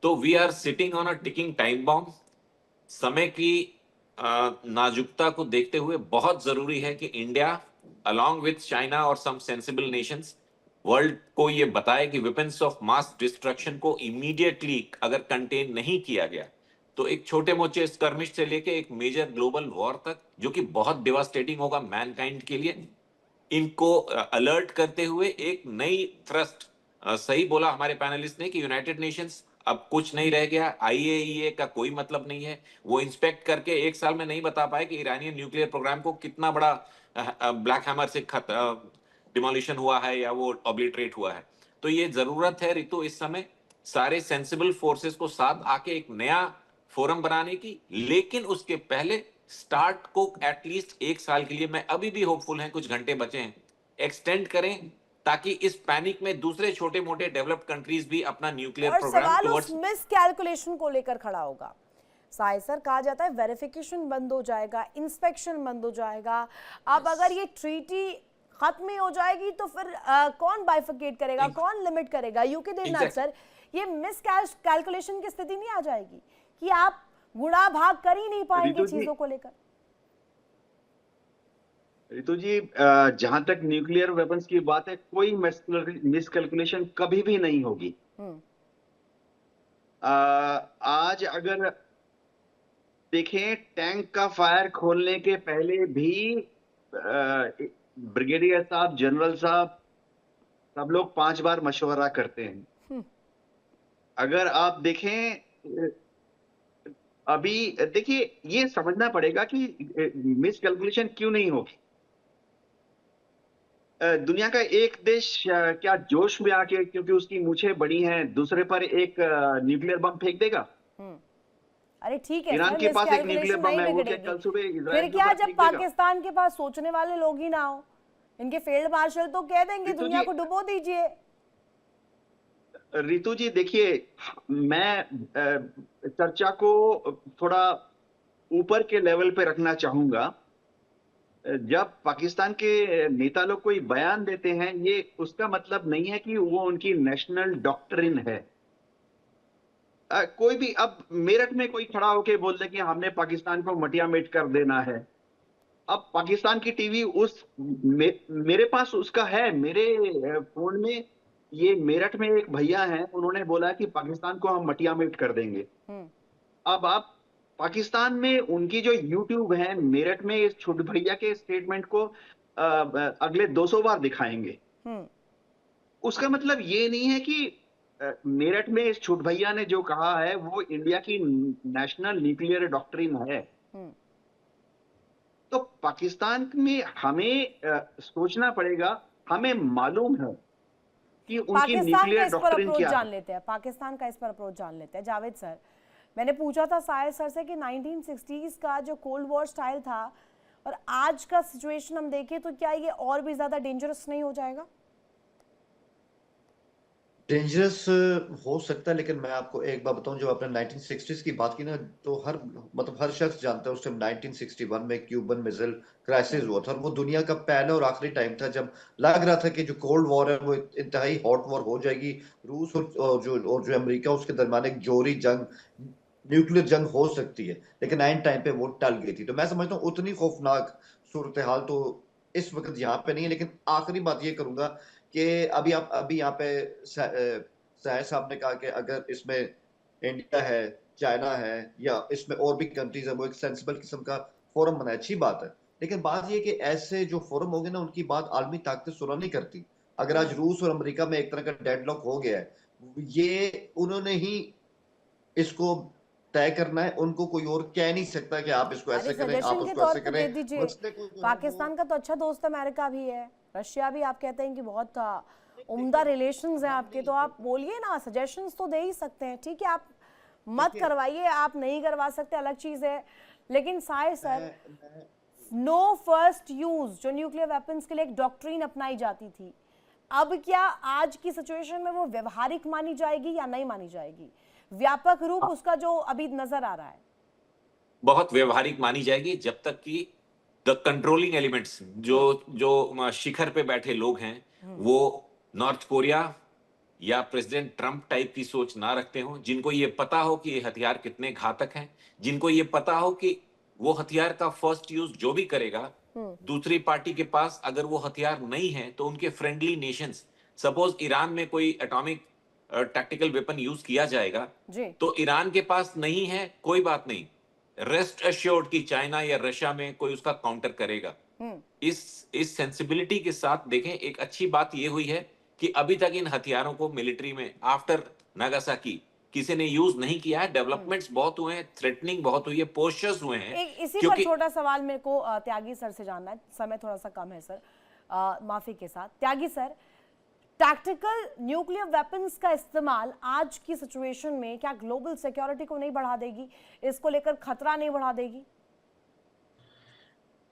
तो we are sitting on a ticking time bomb. समय की नाजुकता को देखते हुए बहुत जरूरी है कि इंडिया अलोंग विथ चाइना और सम सेंसिबल नेशंस वर्ल्ड को ये बताए कि वेपन्स ऑफ मास डिस्ट्रक्शन को इमीडिएटली अगर कंटेन नहीं किया गया तो एक छोटे मोटे स्कर्मिश से लेके एक मेजर ग्लोबल वॉर तक, जो कि बहुत डिवास्टेटिंग होगा मैनकाइंड के लिए, इनको अलर्ट करते हुए एक नई थ्रस्ट। सही बोला हमारे पैनलिस्ट ने कि यूनाइटेड नेशंस अब कुछ नहीं रह गया, आईएईए का कोई मतलब नहीं है। वो इंस्पेक्ट करके एक साल में नहीं बता पाए कि ईरानियन न्यूक्लियर प्रोग्राम को कितना बड़ा ब्लैक हैमर से डिमोलिशन हुआ है या वो ऑब्लिटरेट हुआ है। तो ये जरूरत है ऋतु इस समय सारे सेंसिबल फोर्सेस को साथ आके एक नया फोरम बनाने की। लेकिन उसके पहले स्टार्ट को एटलीस्ट एक साल के लिए, मैं अभी भी होपफुल हैं, कुछ घंटे बचे हैं, एक्सटेंड करें ताकि इस पैनिक में दूसरे छोटे मोटे डेवलप्ड कंट्रीज भी अपना nuclear program towards miscalculation को लेकर खड़ा होगा। साय सर, कहा जाता है वेरिफिकेशन बंद हो जाएगा, इंस्पेक्शन बंद हो जाएगा। अब अगर ये ट्रीटी खत्म ही हो जाएगी तो फिर कौन बाइफिकेट करेगा, कौन लिमिट करेगा? यूके देना सर, ये मिस कैलकुलेशन की स्थिति नहीं आ जाएगी कि आप गुणा भाग कर ही नहीं पाएंगे चीजों को लेकर? रितु जी, जहां तक न्यूक्लियर वेपन्स की बात है, कोई मिस कैलकुलेशन कभी भी नहीं होगी। आज अगर देखें, टैंक का फायर खोलने के पहले भी ब्रिगेडियर साहब, जनरल साहब, सब लोग 5 बार मशवरा करते हैं। अगर आप देखें, अभी देखिए, ये समझना पड़ेगा कि मिस कैलकुलेशन क्यों नहीं होगी। दुनिया का एक देश क्या जोश में आके, क्योंकि उसकी मूछें बड़ी हैं, दूसरे पर एक न्यूक्लियर बम फेंक देगा? अरे ठीक है, ईरान के पास एक न्यूक्लियर बम है, वो क्या कल सुबह फिर क्या जब पाकिस्तान के पास सोचने वाले लोग ही ना हो? इनके फील्ड मार्शल तो कह देंगे दुनिया को डुबो दीजिए। रितु जी देखिए, मैं चर्चा को थोड़ा ऊपर के लेवल पे रखना चाहूंगा। जब पाकिस्तान के नेता लोग कोई बयान देते हैं, ये उसका मतलब नहीं है कि वो उनकी नेशनल डॉक्ट्रिन है। कोई भी अब मेरठ में कोई खड़ा होके बोल दे कि हमने पाकिस्तान को मटिया मेट कर देना है। अब पाकिस्तान की टीवी मेरे पास उसका है, मेरे फोन में। ये मेरठ में एक भैया हैं, उन्होंने बोला कि पाकिस्तान को हम मटिया मेट कर देंगे। अब आप पाकिस्तान में उनकी जो यूट्यूब है, मेरठ में इस छोटे भैया के स्टेटमेंट को अगले 200 बार दिखाएंगे। उसका मतलब ये नहीं है कि मेरठ में इस छोटे भैया ने जो कहा है वो इंडिया की नेशनल न्यूक्लियर डॉक्ट्रिन है। तो पाकिस्तान में हमें सोचना पड़ेगा। हमें मालूम है कि उनकी न्यूक्लियर डॉक्ट्रिन क्या है। जान लेते हैं पाकिस्तान का, इस पर अप्रोच जान लेते हैं। जावेद सर, मैंने पूछा था साहिर सर से कि 1960s का जो कोल्ड वॉर स्टाइल था और आज का सिचुएशन हम देखें तो क्या ये और भी ज्यादा डेंजरस नहीं हो जाएगा? डेंजरस हो सकता है, लेकिन मैं आपको एक बात बताऊं, जो आपने 1960s की बात की ना, तो हर शख्स जानता है उस टाइम 1961 में क्यूबन मिसाइल क्राइसिस हुआ था, और वो दुनिया का पहला और आखिरी टाइम था जब लग रहा था कि जो कोल्ड वॉर है वो इंतहाई हॉट वॉर हो जाएगी। रूस और जो अमेरिका, उसके दरमियान एक जोरी जंग, न्यूक्लियर जंग हो सकती है, लेकिन आइन टाइम पे वो टल गई थी। तो मैं समझता हूँ उतनी खौफनाक सूरत हाल तो इस वक्त यहाँ पे नहीं है। लेकिन आखिरी बात ये करूंगा कि अभी यहाँ पे साहिर साहब ने कहा कि अगर इसमें इंडिया है, चाइना है, या इसमें और भी कंट्रीज है, वो एक सेंसिबल किस्म का फोरम बनाए, अच्छी बात है। लेकिन बात ये कि ऐसे जो फोरम होंगे ना, उनकी बात आलमी ताकतें सुना नहीं करती। अगर आज रूस और अमेरिका में एक तरह का डेडलॉक हो गया है, ये उन्होंने ही इसको तय करना है, उनको कोई और कह नहीं सकता कि आप इसको अरे ऐसे करें, आप सजेशन के उसको तौर ऐसे पे करें। दे दीजिए, मसले को जो है वो पाकिस्तान का तो अच्छा दोस्त अमेरिका भी है, रशिया भी आप कहते हैं कि बहुत उम्दा रिलेशंस हैं आपके, तो आप बोलिए ना, सजेशंस तो दे ही सकते हैं। ठीक है, आप मत करवाइए, आप नहीं करवा सकते अलग चीज है, लेकिन Sahir sir, no first use जो न्यूक्लियर वेपन्स के लिए एक डॉक्ट्रिन अपनाई जाती थी, अब क्या आज की सिचुएशन में वो व्यवहारिक मानी जाएगी या नहीं मानी जाएगी? व्यापक रूप उसका जो अभी नजर आ रहा है, बहुत व्यवहारिक मानी जाएगी, जब तक कि द कंट्रोलिंग एलिमेंट्स, जो जो शिखर पे बैठे लोग हैं, वो नॉर्थ कोरिया या प्रेसिडेंट ट्रंप टाइप की सोच ना रखते हो, जिनको ये पता हो कि ये हथियार कितने घातक हैं, जिनको ये पता हो कि वो हथियार का फर्स्ट यूज जो भी करेगा, दूसरी पार्टी के पास अगर वो हथियार नहीं है तो उनके फ्रेंडली नेशंस, सपोज ईरान में कोई एटॉमिक टैक्टिकल वेपन यूज किया जाएगा, जी तो ईरान के पास नहीं है, कोई बात नहीं, रेस्ट एश्योर्ड कि चाइना या रशिया में कोई उसका काउंटर करेगा। इस सेंसिबिलिटी के साथ देखें, एक अच्छी बात यह हुई है कि अभी तक इन हथियारों को मिलिट्री में आफ्टर नागासाकी किसी ने यूज नहीं किया है। डेवलपमेंट्स बहुत हुए हैं, थ्रेटनिंग बहुत हुई है, पोस्चर्स हुए हैं। एक इसी पर क्योंकि छोटा सवाल मेरे को त्यागी सर से जानना है, समय थोड़ा सा कम है सर, माफी के साथ। त्यागी सर, टैक्टिकल न्यूक्लियर वेपन्स का इस्तेमाल आज की सिचुएशन में क्या ग्लोबल सिक्योरिटी को नहीं बढ़ा देगी, इसको लेकर खतरा नहीं बढ़ा देगी?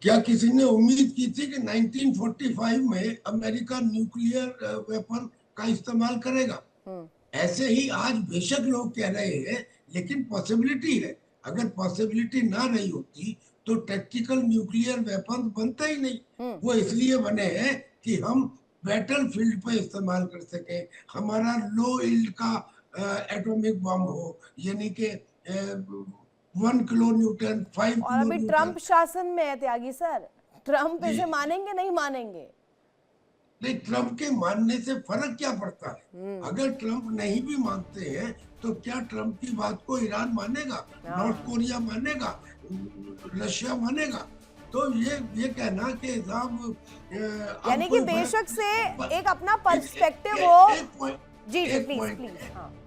क्या किसी ने उम्मीद की थी कि 1945 में अमेरिका न्यूक्लियर वेपन का इस्तेमाल करेगा? ऐसे ही आज बेशक लोग कह रहे हैं, लेकिन पॉसिबिलिटी है। अगर पॉसिबिलिटी ना रही होती तो टैक्टिकल न्यूक्लियर वेपन बनते ही नहीं। वो इसलिए बने हैं कि हम बैटल फील्ड पे इस्तेमाल कर सके, हमारा लो यील्ड का एटॉमिक बम हो, यानी कि 1 किलो न्यूटन, 5 और किलो अभी न्यूटन। ट्रंप शासन में है त्यागी सर, ट्रंप इसे मानेंगे नहीं मानेंगे? नहीं, ट्रंप के मानने से फर्क क्या पड़ता है? अगर ट्रंप नहीं भी मानते हैं तो क्या ट्रंप की बात को ईरान मानेगा, नॉर्थ कोरिया मानेगा, रशिया मानेगा? तो ये कहना कि साहब यानी कि बेशक से एक अपना पर्सपेक्टिव हो। जी जी प्लीज प्लीज।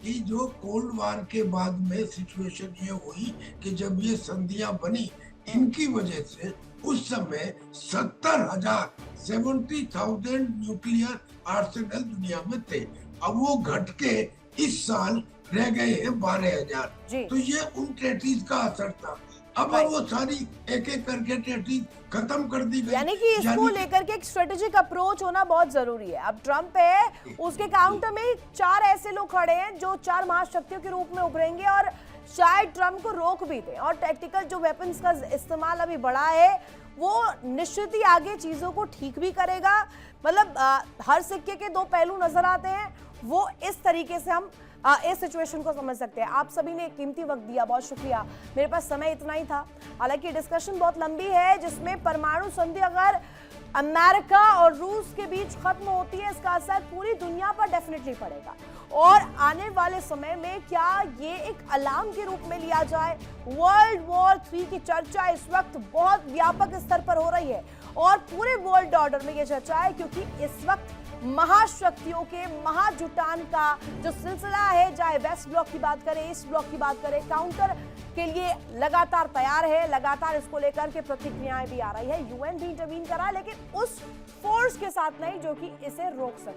कि जो कोल्ड वार के बाद में सिचुएशन ये हुई कि जब ये संधियां बनी, इनकी वजह से उस समय 70,000 न्यूक्लियर आर्सेनल दुनिया में थे। अब वो घट के इस साल रह गए हैं 12,000। तो ये उन ट्रेटीज का असर था। अब वो सारी एक एक करके ट्रेटीज खत्म कर दी गई। यानी कि इसको लेकर के एक स्ट्रेटेजिक अप्रोच होना बहुत जरूरी है। अब ट्रंप है, उसके काउंटर में 4 ऐसे लोग खड़े हैं जो 4 महाशक्तियों के रूप में उभरेंगे और शायद ट्रंप को रोक भी दें। और टैक्टिकल जो वेपन्स का इस्तेमाल अभी बढ़ा है, वो निश्चित ही आगे चीजों को ठीक भी करेगा। मतलब हर सिक्के के 2 पहलू नजर आते हैं, वो इस तरीके से हम इस सिचुएशन को समझ सकते हैं। आप सभी ने कीमती वक्त दिया, बहुत शुक्रिया। मेरे पास समय इतना ही था। हालांकि डिस्कशन बहुत लंबी है, जिसमें परमाणु संधि अगर अमेरिका और रूस के बीच खत्म होती है, इसका असर पूरी दुनिया पर डेफिनेटली पड़ेगा। और आने वाले समय में क्या ये एक अलार्म के रूप में लिया जाए? वर्ल्ड वॉर 3 की चर्चा इस वक्त बहुत व्यापक स्तर पर हो रही है और पूरे वर्ल्ड ऑर्डर में ये चर्चा है, क्योंकि इस वक्त महाशक्तियों के महाजुटान का जो सिलसिला है, चाहे वेस्ट ब्लॉक की बात करें, ईस्ट ब्लॉक की बात करें, काउंटर के लिए लगातार तैयार है। लगातार इसको लेकर के प्रतिक्रियाएं भी आ रही है। यूएन भी इंटरवीन करा, लेकिन उस फोर्स के साथ नहीं जो कि इसे रोक सके।